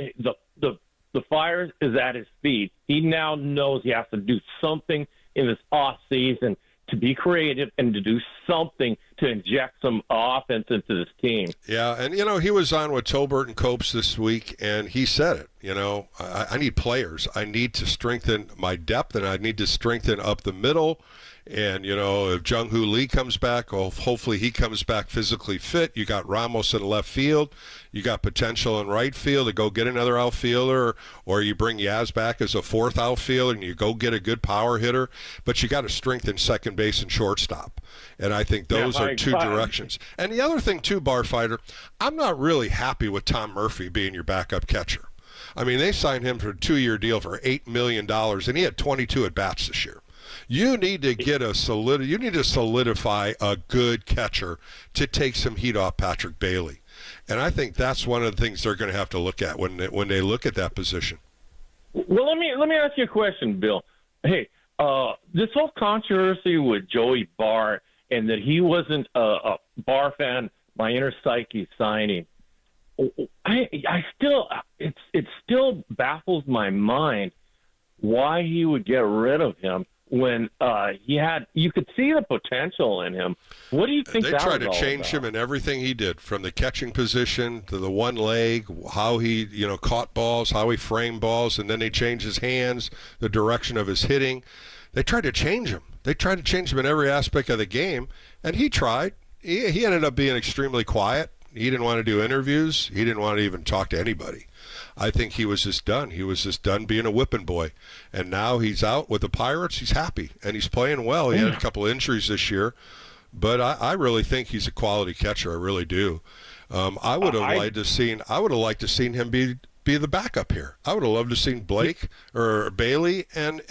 the fire is at his feet. He now knows he has to do something in this off season to be creative and to do something to inject some offense into this team. Yeah, and, you know, he was on with Tolbert and Copes this week, and he said it. You know, I need players. I need to strengthen my depth, and I need to strengthen up the middle. And, you know, if Jung-Hoo Lee comes back, hopefully he comes back physically fit. You got Ramos in left field. You got potential in right field to go get another outfielder, or you bring Yaz back as a fourth outfielder and you go get a good power hitter. But you got to strengthen second base and shortstop. And I think those are two directions. And the other thing, too, Barfighter, I'm not really happy with Tom Murphy being your backup catcher. I mean, they signed him for a 2-year deal for $8 million, and he had 22 at-bats this year. You need to you need to solidify a good catcher to take some heat off Patrick Bailey. And I think that's one of the things they're going to have to look at when they look at that position. Well, let me ask you a question, Bill. Hey, this whole controversy with Joey Barr and that he wasn't a Barr fan, my inner psyche signing. I still it still baffles my mind why he would get rid of him when you could see the potential in him. What do you think? They tried to change him in everything he did, from the catching position to the one leg, how he caught balls, how he framed balls, and then they changed his hands, the direction of his hitting. They tried to change him. They tried to change him in every aspect of the game, and he tried. He ended up being extremely quiet. He didn't want to do interviews. He didn't want to even talk to anybody. I think he was just done. He was just done being a whipping boy. And now he's out with the Pirates. He's happy, and he's playing well. He had a couple of injuries this year, but I really think he's a quality catcher. I really do. I would have liked to seen him be the backup here. I would have loved to seen Blake or Bailey and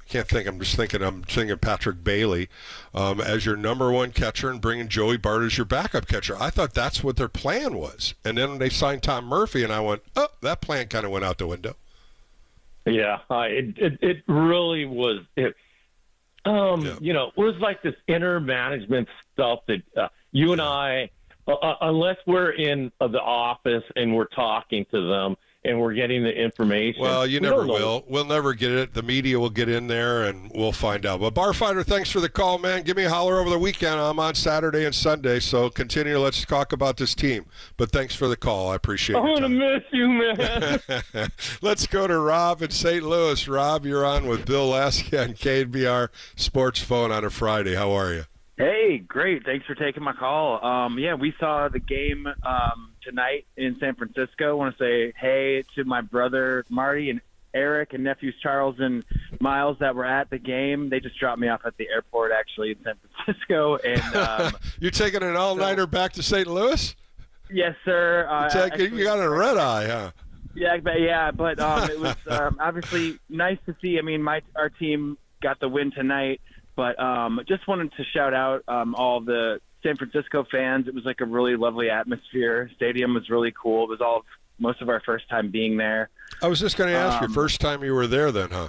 can't think. I'm thinking Patrick Bailey as your number one catcher and bringing Joey Bart as your backup catcher. I thought that's what their plan was. And then they signed Tom Murphy, and I went, oh, that plan kind of went out the window. Yeah, it really was. It was like this inner management stuff that you and I, unless we're in the office and we're talking to them, and we're getting the information. Well, you never will. We'll never get it. The media will get in there, and we'll find out. But Barfighter, thanks for the call, man. Give me a holler over the weekend. I'm on Saturday and Sunday, so continue. Let's talk about this team. But thanks for the call. I appreciate it. I'm going to miss you, man. Let's go to Rob in St. Louis. Rob, you're on with Bill Lasky on KNBR Sports Phone on a Friday. How are you? Hey, great. Thanks for taking my call. Yeah, we saw the game tonight in San Francisco. I want to say hey to my brother Marty and Eric and nephews Charles and Miles that were at the game. They just dropped me off at the airport, actually, in San Francisco. And You're taking an all-nighter back to St. Louis? Yes, sir. You got a red eye, huh? Yeah, but it was obviously nice to see. I mean, our team got the win tonight. But just wanted to shout out all the San Francisco fans. It was like a really lovely atmosphere. Stadium was really cool. It was most of our first time being there. I was just going to ask you, first time you were there then, huh?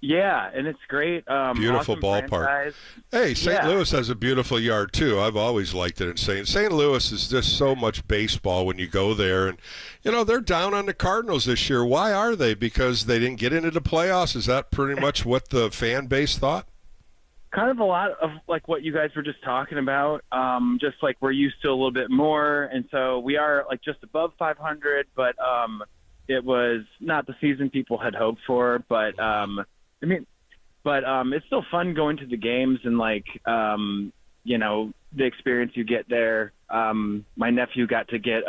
Yeah, and it's great. Beautiful awesome ballpark. franchise. Hey, St. Louis has a beautiful yard, too. I've always liked it in St. Louis is just so much baseball when you go there. And, they're down on the Cardinals this year. Why are they? Because they didn't get into the playoffs? Is that pretty much what the fan base thought? Kind of a lot of like what you guys were just talking about. Just like we're used to a little bit more, and so we are like just above 500. But it was not the season people had hoped for. But it's still fun going to the games and like the experience you get there. My nephew got to get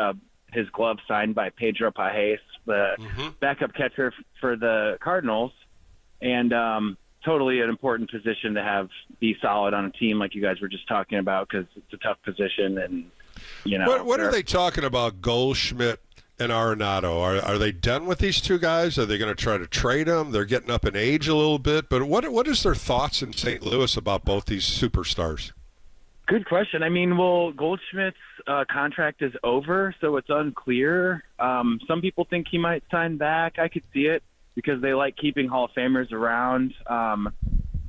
his glove signed by Pedro Pajes, the backup catcher for the Cardinals, and totally an important position to be solid on a team like you guys were just talking about, because it's a tough position. And what are they talking about, Goldschmidt and Arenado? Are they done with these two guys? Are they going to try to trade them? They're getting up in age a little bit, but what is their thoughts in St. Louis about both these superstars? Good question. I mean, well, Goldschmidt's contract is over, so it's unclear. Some people think he might sign back. I could see it, because they like keeping Hall of Famers around.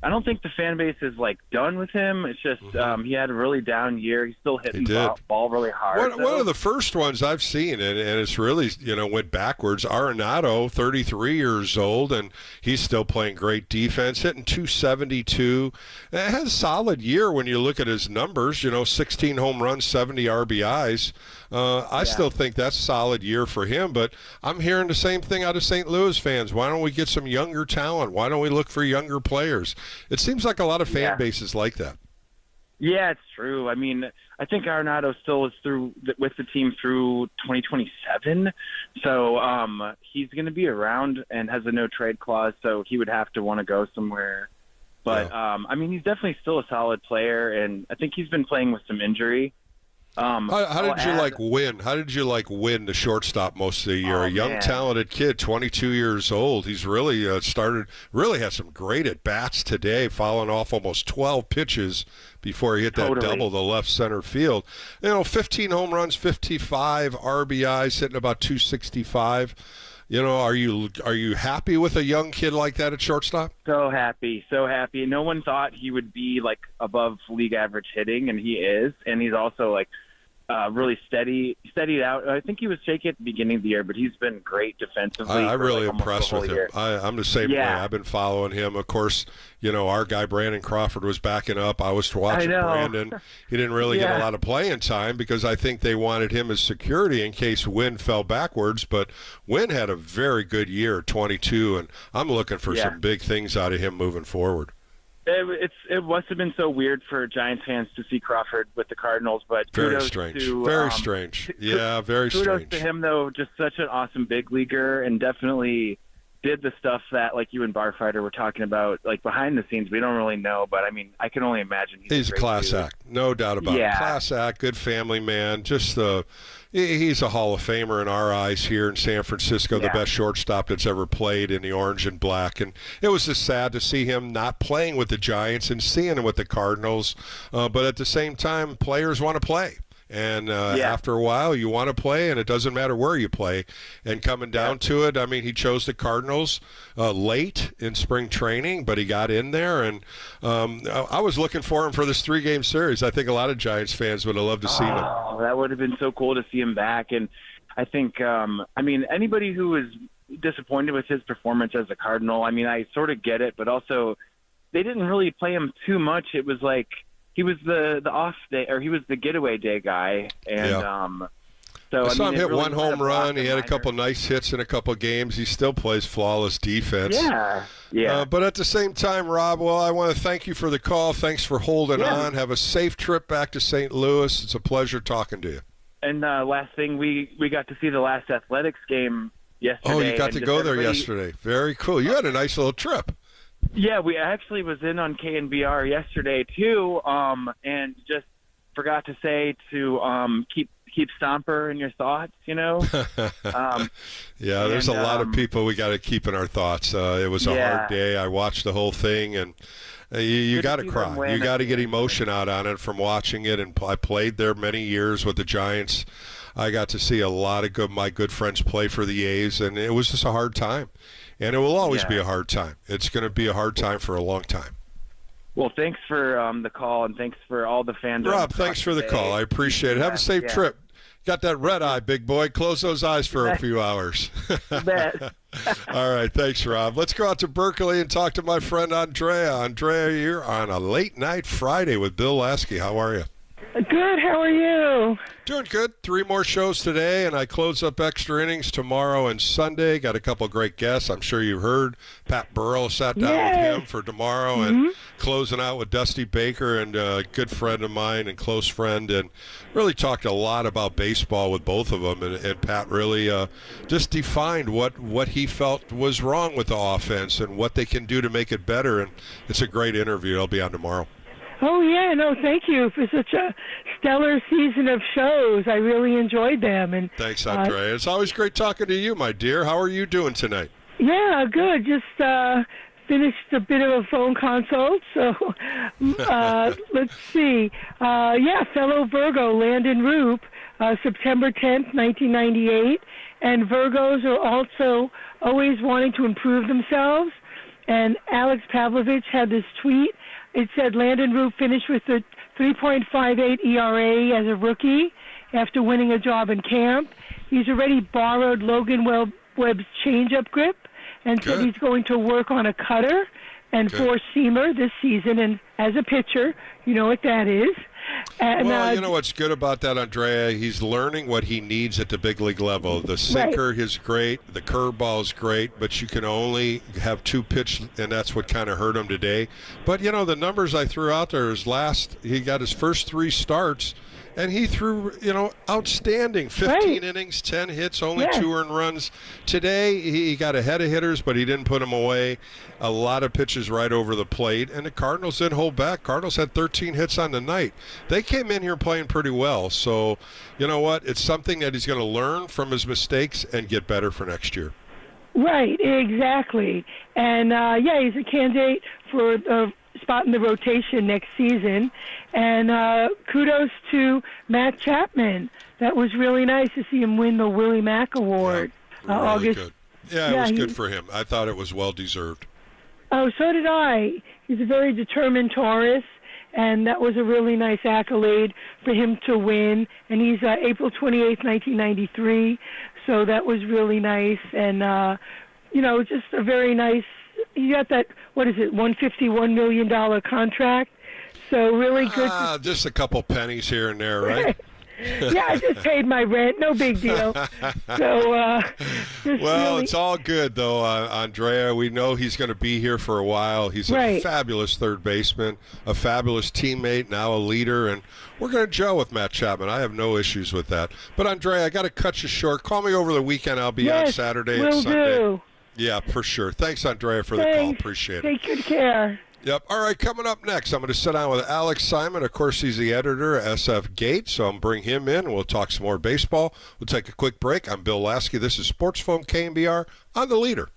I don't think the fan base is like done with him. It's just he had a really down year. He's still hitting the ball really hard. One of the first ones I've seen, and it's really went backwards. Arenado, 33 years old, and he's still playing great defense, hitting .272. It has a solid year when you look at his numbers. 16 home runs, 70 RBIs. I still think that's a solid year for him, but I'm hearing the same thing out of St. Louis fans. Why don't we get some younger talent? Why don't we look for younger players? It seems like a lot of fan bases like that. Yeah, it's true. I mean, I think Arenado still is through with the team through 2027, so he's going to be around and has a no-trade clause, so he would have to want to go somewhere. But, I mean, he's definitely still a solid player, and I think he's been playing with some injury. How did you like Wynn? How did you like Wynn, the shortstop, most of the year? A young, talented kid, 22 years old. He's really really had some great at bats today, fouling off almost 12 pitches before he hit that double to left center field. 15 home runs, 55 RBIs, hitting about 265. Are you happy with a young kid like that at shortstop? So happy. No one thought he would be like above league average hitting, and he is. And he's also like really steadied out. I think he was shaky at the beginning of the year, but he's been great defensively. I'm really impressed with him. I'm the same way. I've been following him. Of course, our guy Brandon Crawford was backing up. I was watching Brandon. He didn't really get a lot of playing time because I think they wanted him as security in case Wynn fell backwards. But Wynn had a very good year at 22, and I'm looking for some big things out of him moving forward. It must have been so weird for Giants fans to see Crawford with the Cardinals, but very strange. Very strange. Yeah, very strange. Kudos to him, though. Just such an awesome big leaguer, and definitely did the stuff that like you and Barfighter were talking about, like behind the scenes. We don't really know, but I mean, I can only imagine he's a class act, no doubt about it. Class act, good family man. He's a Hall of Famer in our eyes here in San Francisco, the best shortstop that's ever played in the orange and black. And it was just sad to see him not playing with the Giants and seeing him with the Cardinals. But at the same time, players want to play. And after a while, you want to play, and it doesn't matter where you play. And coming down to it, I mean, he chose the Cardinals late in spring training, but he got in there. And I was looking for him for this 3-game series. I think a lot of Giants fans would have loved to see him. That would have been so cool to see him back. And I think, anybody who was disappointed with his performance as a Cardinal, I mean, I sort of get it, but also they didn't really play him too much. It was like, he was the off day, or he was the getaway day guy, and I saw him it hit really one might have home run. blocked He the had a minor. couple nice hits in a couple games. He still plays flawless defense. Yeah. But at the same time, Rob, well, I want to thank you for the call. Thanks for holding on. Have a safe trip back to St. Louis. It's a pleasure talking to you. And last thing, we got to see the last athletics game yesterday. Oh, you got to and go just there everybody- yesterday. Very cool. You had a nice little trip. Yeah, we actually was in on KNBR yesterday too, and just forgot to say to keep Stomper in your thoughts. Yeah, there's a lot of people we got to keep in our thoughts. It was a hard day. I watched the whole thing, and you got to see them cry. win You got to at get the emotion out on it from watching it. And I played there many years with the Giants. I got to see a lot of my good friends play for the A's, and it was just a hard time. And it will always be a hard time. It's going to be a hard time for a long time. Well, thanks for the call, and thanks for all the fans. Rob, thanks for the call. I appreciate it. Have a safe trip. Got that red eye, big boy. Close those eyes for a few hours. Bet. All right, thanks, Rob. Let's go out to Berkeley and talk to my friend Andrea. Andrea, you're on a late night Friday with Bill Lasky. How are you? Good. How are you? Doing good. 3 more shows today, and I close up extra innings tomorrow and Sunday. Got a couple great guests. I'm sure you heard Pat Burrell sat down with him for tomorrow, and closing out with Dusty Baker, and a good friend of mine and close friend, and really talked a lot about baseball with both of them. And Pat really just defined what he felt was wrong with the offense and what they can do to make it better. And it's a great interview. It'll be on tomorrow. Oh, yeah. No, thank you for such a stellar season of shows. I really enjoyed them. And thanks, Andrea. It's always great talking to you, my dear. How are you doing tonight? Yeah, good. Just finished a bit of a phone consult. So let's see. Fellow Virgo, Landon Roop, September 10th, 1998. And Virgos are also always wanting to improve themselves. And Alex Pavlovich had this tweet. It said Landon Roop finished with a 3.58 ERA as a rookie after winning a job in camp. He's already borrowed Logan Webb's changeup grip and said he's going to work on a cutter and four-seamer this season. And as a pitcher, you know what that is. And, you know what's good about that, Andrea? He's learning what he needs at the big league level. The sinker is great, the curveball is great, but you can only have 2 pitch, and that's what kind of hurt him today. But, the numbers I threw out there he got his first 3 starts, and he threw, outstanding. 15 innings, 10 hits, only 2 earned runs. Today, he got ahead of hitters, but he didn't put them away. A lot of pitches right over the plate, and the Cardinals didn't hold back. Cardinals had 13 hits on the night. They came in here playing pretty well. So, you know what? It's something that he's going to learn from his mistakes and get better for next year. Right, exactly. And, he's a candidate for the spot in the rotation next season. And kudos to Matt Chapman. That was really nice to see him win the Willie Mack Award. Really August. good. Yeah, it was good for him. I thought it was well-deserved. Oh, so did I. He's a very determined Taurus, and that was a really nice accolade for him to win. And he's April 28th, 1993, so that was really nice. And, just a very nice – he got that, $151 million contract. So really good. Just a couple pennies here and there, right? Yeah, I just paid my rent. No big deal. So, it's all good, though, Andrea. We know he's going to be here for a while. He's a fabulous third baseman, a fabulous teammate, now a leader, and we're going to gel with Matt Chapman. I have no issues with that. But, Andrea, I got to cut you short. Call me over the weekend. I'll be on Saturday and Sunday. Do. Yeah, for sure. Thanks, Andrea, for the call. Appreciate it. Take good care. Yep. All right, coming up next, I'm going to sit down with Alex Simon. Of course, he's the editor at SF Gate, so I'm bring him in, and we'll talk some more baseball. We'll take a quick break. I'm Bill Lasky. This is Sports Phone KNBR on the Leader.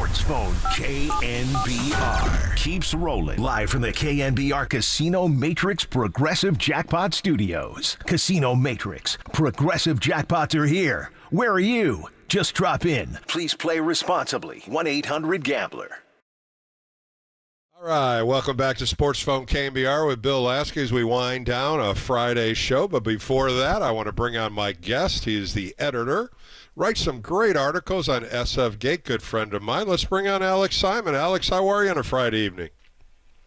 Sports Phone KNBR keeps rolling live from the KNBR Casino Matrix Progressive Jackpot Studios. Casino Matrix Progressive Jackpots are here. Where are you? Just drop in. Please play responsibly. 1-800-GAMBLER. All right, welcome back to Sports Phone KNBR with Bill Lasky as we wind down a Friday show. But before that, I want to bring on my guest. He is the editor, writes some great articles on SF Gate, good friend of mine. Let's bring on Alex Simon. Alex, how are you on a Friday evening?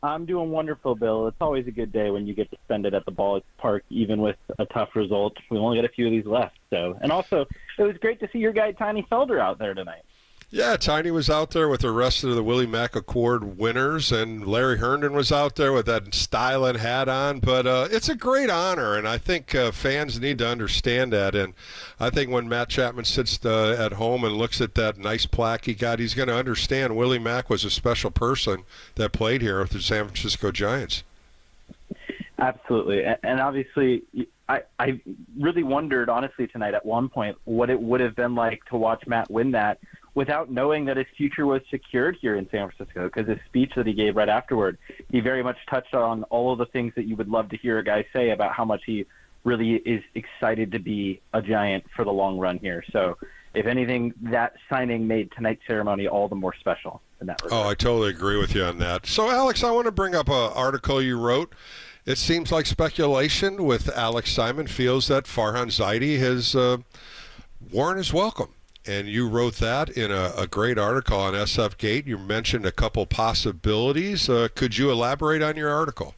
I'm doing wonderful, Bill. It's always a good day when you get to spend it at the ballpark, even with a tough result. We only got a few of these left. And also, it was great to see your guy Tiny Felder out there tonight. Yeah, Tiny was out there with the rest of the Willie Mack Accord winners, and Larry Herndon was out there with that styling hat on. But it's a great honor, and I think fans need to understand that. And I think when Matt Chapman sits at home and looks at that nice plaque he got, he's going to understand Willie Mack was a special person that played here with the San Francisco Giants. Absolutely. And obviously, I really wondered, honestly, tonight at one point what it would have been like to watch Matt win that without knowing that his future was secured here in San Francisco, because his speech that he gave right afterward, he very much touched on all of the things that you would love to hear a guy say about how much he really is excited to be a Giant for the long run here. So if anything, that signing made tonight's ceremony all the more special in that regard. Oh, I totally agree with you on that. So, Alex, I want to bring up an article you wrote. It seems like speculation with Alex Simon feels that Farhan Zaidi has worn his welcome. And you wrote that in a great article on SF Gate. You mentioned a couple possibilities. Could you elaborate on your article?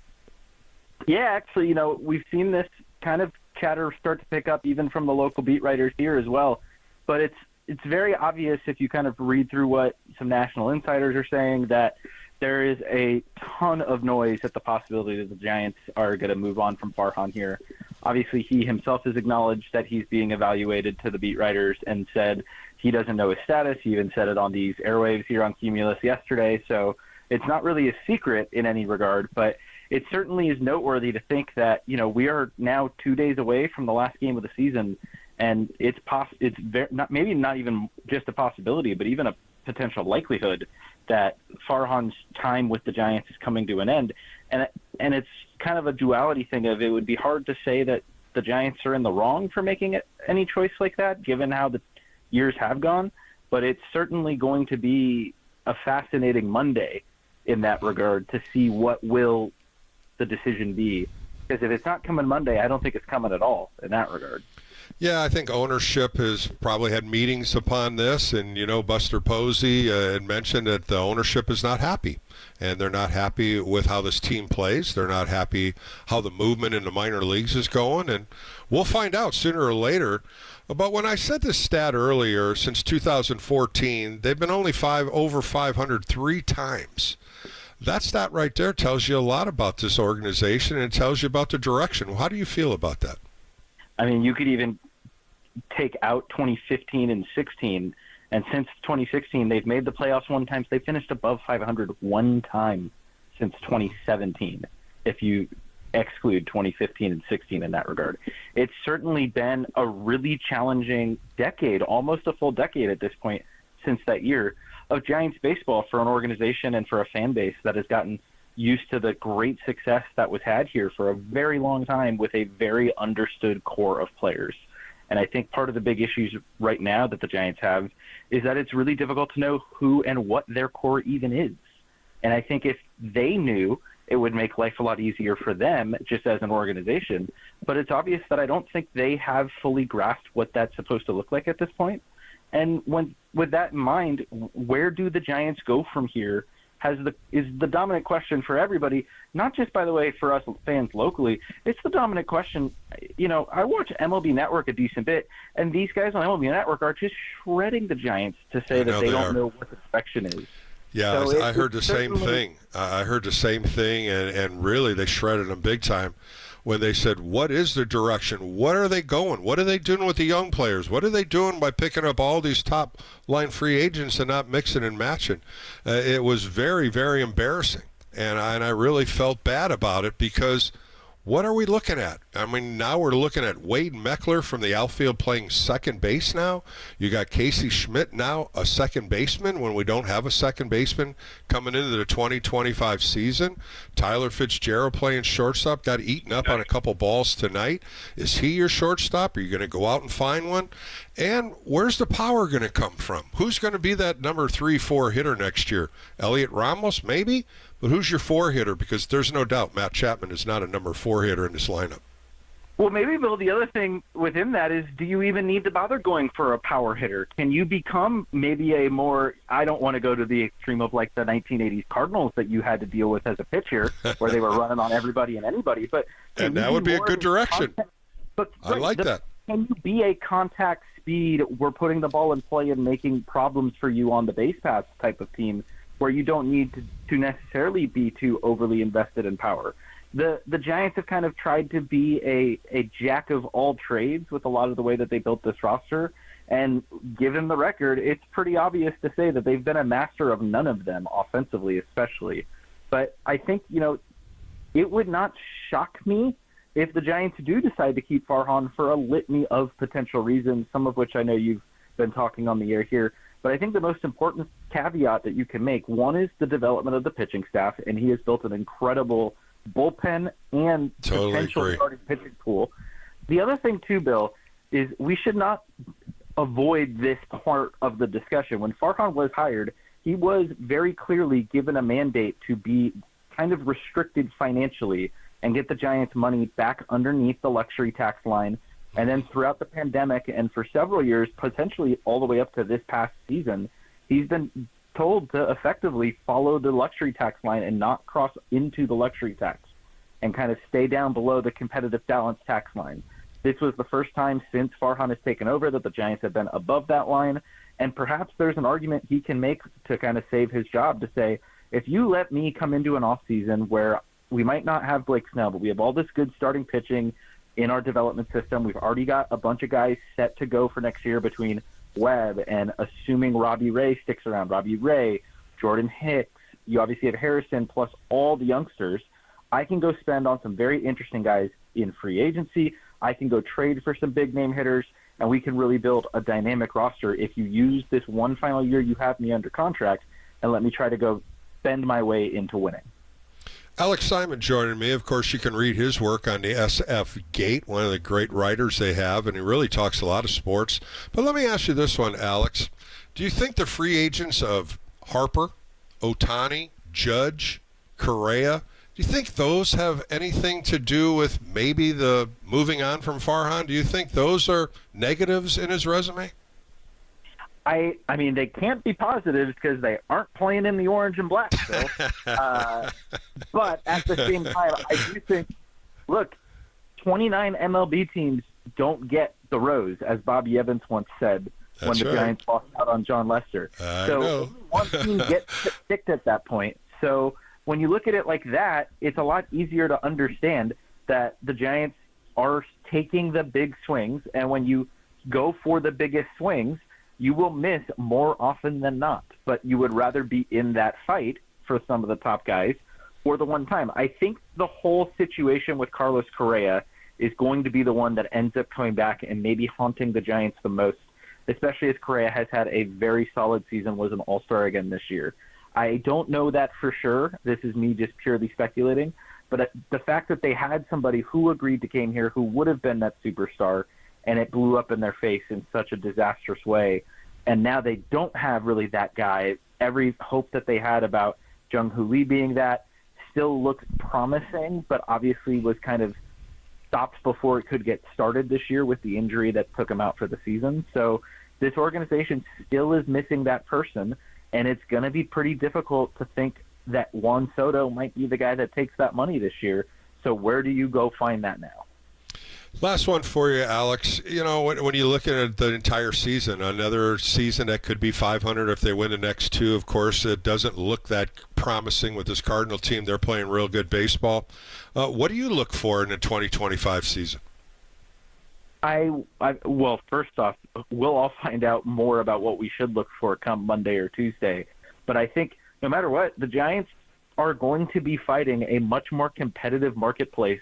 Yeah, actually, we've seen this kind of chatter start to pick up even from the local beat writers here as well. But it's very obvious if you kind of read through what some national insiders are saying that there is a ton of noise at the possibility that the Giants are going to move on from Farhan here. Obviously, he himself has acknowledged that he's being evaluated to the beat writers and said he doesn't know his status. He even said it on these airwaves here on Cumulus yesterday. So it's not really a secret in any regard, but it certainly is noteworthy to think that, we are now 2 days away from the last game of the season, and it's maybe not even just a possibility, but even a potential likelihood that Farhan's time with the Giants is coming to an end. And it's kind of a duality thing of it would be hard to say that the Giants are in the wrong for making any choice like that, given how the years have gone. But it's certainly going to be a fascinating Monday in that regard to see what will the decision be. Because if it's not coming Monday, I don't think it's coming at all in that regard. Yeah, I think ownership has probably had meetings upon this, and Buster Posey had mentioned that the ownership is not happy, and they're not happy with how this team plays. They're not happy how the movement in the minor leagues is going, and we'll find out sooner or later. But when I said this stat earlier, since 2014, they've been only over 500 3 times. That stat right there tells you a lot about this organization, and it tells you about the direction. How do you feel about that? I mean, you could even take out 2015 and 16, and since 2016, they've made the playoffs one time. They finished above 500 one time since 2017, if you exclude 2015 and 16 in that regard. It's certainly been a really challenging decade, almost a full decade at this point since that year, of Giants baseball for an organization and for a fan base that has gotten used to the great success that was had here for a very long time with a very understood core of players. And I think part of the big issues right now that the Giants have is that it's really difficult to know who and what their core even is. And I think if they knew, it would make life a lot easier for them just as an organization. But it's obvious that I don't think they have fully grasped what that's supposed to look like at this point. And with that in mind, where do the Giants go from here is the dominant question for everybody, not just, by the way, for us fans locally. It's the dominant question. I watch MLB Network a decent bit, and these guys on MLB Network are just shredding the Giants to say that they don't know what the direction is. Yeah, so I heard the same thing. I heard the same thing, and really they shredded them big time when they said, what is the direction? What are they going? What are they doing with the young players? What are they doing by picking up all these top-line free agents and not mixing and matching? It was very, very embarrassing, and I really felt bad about it because What are we looking at? I mean, now we're looking at Wade Meckler from the outfield playing second base now. You got Casey Schmidt now, a second baseman, when we don't have a second baseman coming into the 2025 season. Tyler Fitzgerald playing shortstop, got eaten up on a couple balls tonight. Is he your shortstop? Are you going to go out and find one? And where's the power going to come from? Who's going to be that number 3-4 hitter next year? Elliot Ramos, maybe? But who's your 4 hitter? Because there's no doubt Matt Chapman is not a number 4 hitter in this lineup. Well, maybe, Bill, the other thing within that is, do you even need to bother going for a power hitter? Can you become maybe a more, I don't want to go to the extreme of like the 1980s Cardinals that you had to deal with as a pitcher, where they were running on everybody and anybody. But and that would be a good direction. I like that. Can you be a contact speed, we're putting the ball in play and making problems for you on the base paths type of team, where you don't need to necessarily be too overly invested in power? The Giants have kind of tried to be a jack of all trades with a lot of the way that they built this roster. And given the record, it's pretty obvious to say that they've been a master of none of them, offensively especially. But I think, it would not shock me if the Giants do decide to keep Farhan for a litany of potential reasons, some of which I know you've been talking on the air here. But I think the most important caveat that you can make, one is the development of the pitching staff, and he has built an incredible bullpen and potential starting pitching pool. The other thing, too, Bill, is we should not avoid this part of the discussion. When Farhan was hired, he was very clearly given a mandate to be kind of restricted financially and get the Giants' money back underneath the luxury tax line. And then throughout the pandemic and for several years, potentially all the way up to this past season, he's been told to effectively follow the luxury tax line and not cross into the luxury tax and kind of stay down below the competitive balance tax line. This was the first time since Farhan has taken over that the Giants have been above that line. And perhaps there's an argument he can make to kind of save his job to say, if you let me come into an offseason where we might not have Blake Snell, but we have all this good starting pitching in our development system. We've already got a bunch of guys set to go for next year between Webb and assuming Robbie Ray sticks around. Robbie Ray, Jordan Hicks, you obviously have Harrison plus all the youngsters. I can go spend on some very interesting guys in free agency. I can go trade for some big name hitters, and we can really build a dynamic roster if you use this one final year you have me under contract and let me try to go bend my way into winning. Alex Simon joining me. Of course, you can read his work on the SF Gate, one of the great writers they have, and he really talks a lot of sports. But let me ask you this one, Alex. Do you think the free agents of Harper, Ohtani, Judge, Correa, do you think those have anything to do with maybe the moving on from Farhan? Do you think those are negatives in his resume? I mean, they can't be positives because they aren't playing in the orange and black still. But at the same time, I do think, look, 29 MLB teams don't get the rose, as Bobby Evans once said when the Giants lost out on John Lester. So only one team gets picked at that point. So when you look at it like that, it's a lot easier to understand that the Giants are taking the big swings, and when you go for the biggest swings, you will miss more often than not, but you would rather be in that fight for some of the top guys or the one time. I think the whole situation with Carlos Correa is going to be the one that ends up coming back and maybe haunting the Giants the most, especially as Correa has had a very solid season, was an all-star again this year. I don't know that for sure. This is me just purely speculating, but the fact that they had somebody who agreed to came here who would have been that superstar, and it blew up in their face in such a disastrous way. And now they don't have really that guy. Every hope that they had about Jung-Hoo Lee being that still looks promising, but obviously was kind of stopped before it could get started this year with the injury that took him out for the season. So this organization still is missing that person, and it's going to be pretty difficult to think that Juan Soto might be the guy that takes that money this year. So where do you go find that now? Last one for you, Alex. You know, when you look at the entire season, another season that could be 500 if they win the next two, of course, it doesn't look that promising with this Cardinal team. They're playing real good baseball. What do you look for in the 2025 season? Well, first off, we'll all find out more about what we should look for come Monday or Tuesday. But I think no matter what, the Giants are going to be fighting a much more competitive marketplace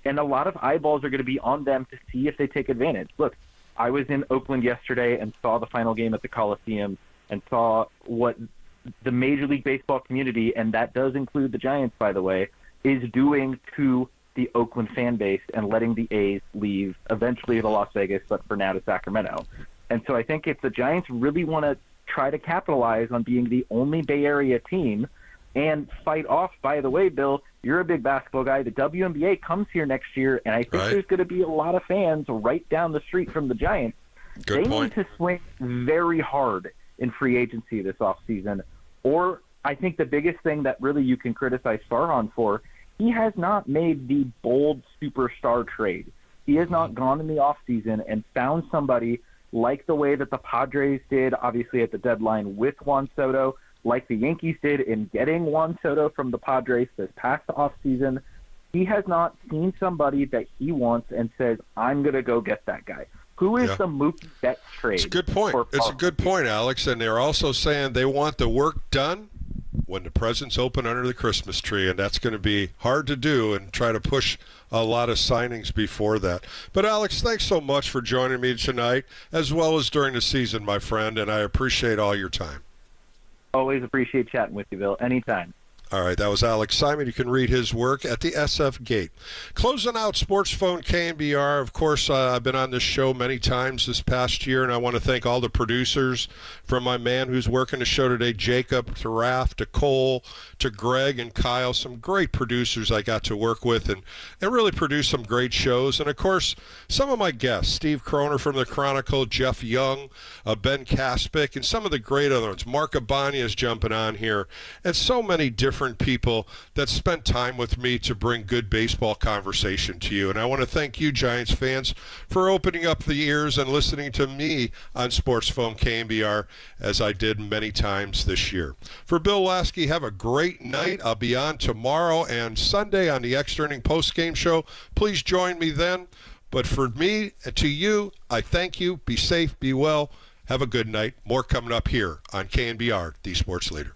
And a lot of eyeballs are going to be on them to see if they take advantage. Look, I was in Oakland yesterday and saw the final game at the Coliseum and saw what the Major League Baseball community, and that does include the Giants, by the way, is doing to the Oakland fan base and letting the A's leave eventually to Las Vegas, but for now to Sacramento. And so I think if the Giants really want to try to capitalize on being the only Bay Area team and fight off, by the way, Bill, you're a big basketball guy. The WNBA comes here next year, and I think there's going to be a lot of fans right down the street from the Giants. They need to swing very hard in free agency this offseason. Or I think the biggest thing that really you can criticize Farhan for, he has not made the bold superstar trade. He has not gone in the offseason and found somebody like the way that the Padres did, obviously at the deadline with Juan Soto, like the Yankees did in getting Juan Soto from the Padres this past offseason. He has not seen somebody that he wants and says, I'm going to go get that guy. Who is the Mookie Betts trade? It's a good point. It's a good point, Alex. And they're also saying they want the work done when the presents open under the Christmas tree, and that's going to be hard to do and try to push a lot of signings before that. But, Alex, thanks so much for joining me tonight, as well as during the season, my friend, and I appreciate all your time. Always appreciate chatting with you, Bill. Anytime. All right, that was Alex Simon. You can read his work at the SF Gate. Closing out Sports Phone KNBR. Of course, I've been on this show many times this past year, and I want to thank all the producers, from my man who's working the show today, Jacob, to Raph, to Cole, to Greg and Kyle. Some great producers I got to work with and really produce some great shows. And, of course, some of my guests, Steve Kroner from the Chronicle, Jeff Young, Ben Kaspic, and some of the great other ones. Mark Abani is jumping on here, and so many different people that spent time with me to bring good baseball conversation to you. And I want to thank you, Giants fans, for opening up the ears and listening to me on Sports Phone KNBR, as I did many times this year. For Bill Lasky, have a great night. I'll be on tomorrow and Sunday on the Extra Inning Post-Game Show. Please join me then. But for me and to you, I thank you. Be safe, be well. Have a good night. More coming up here on KNBR, the Sports Leader.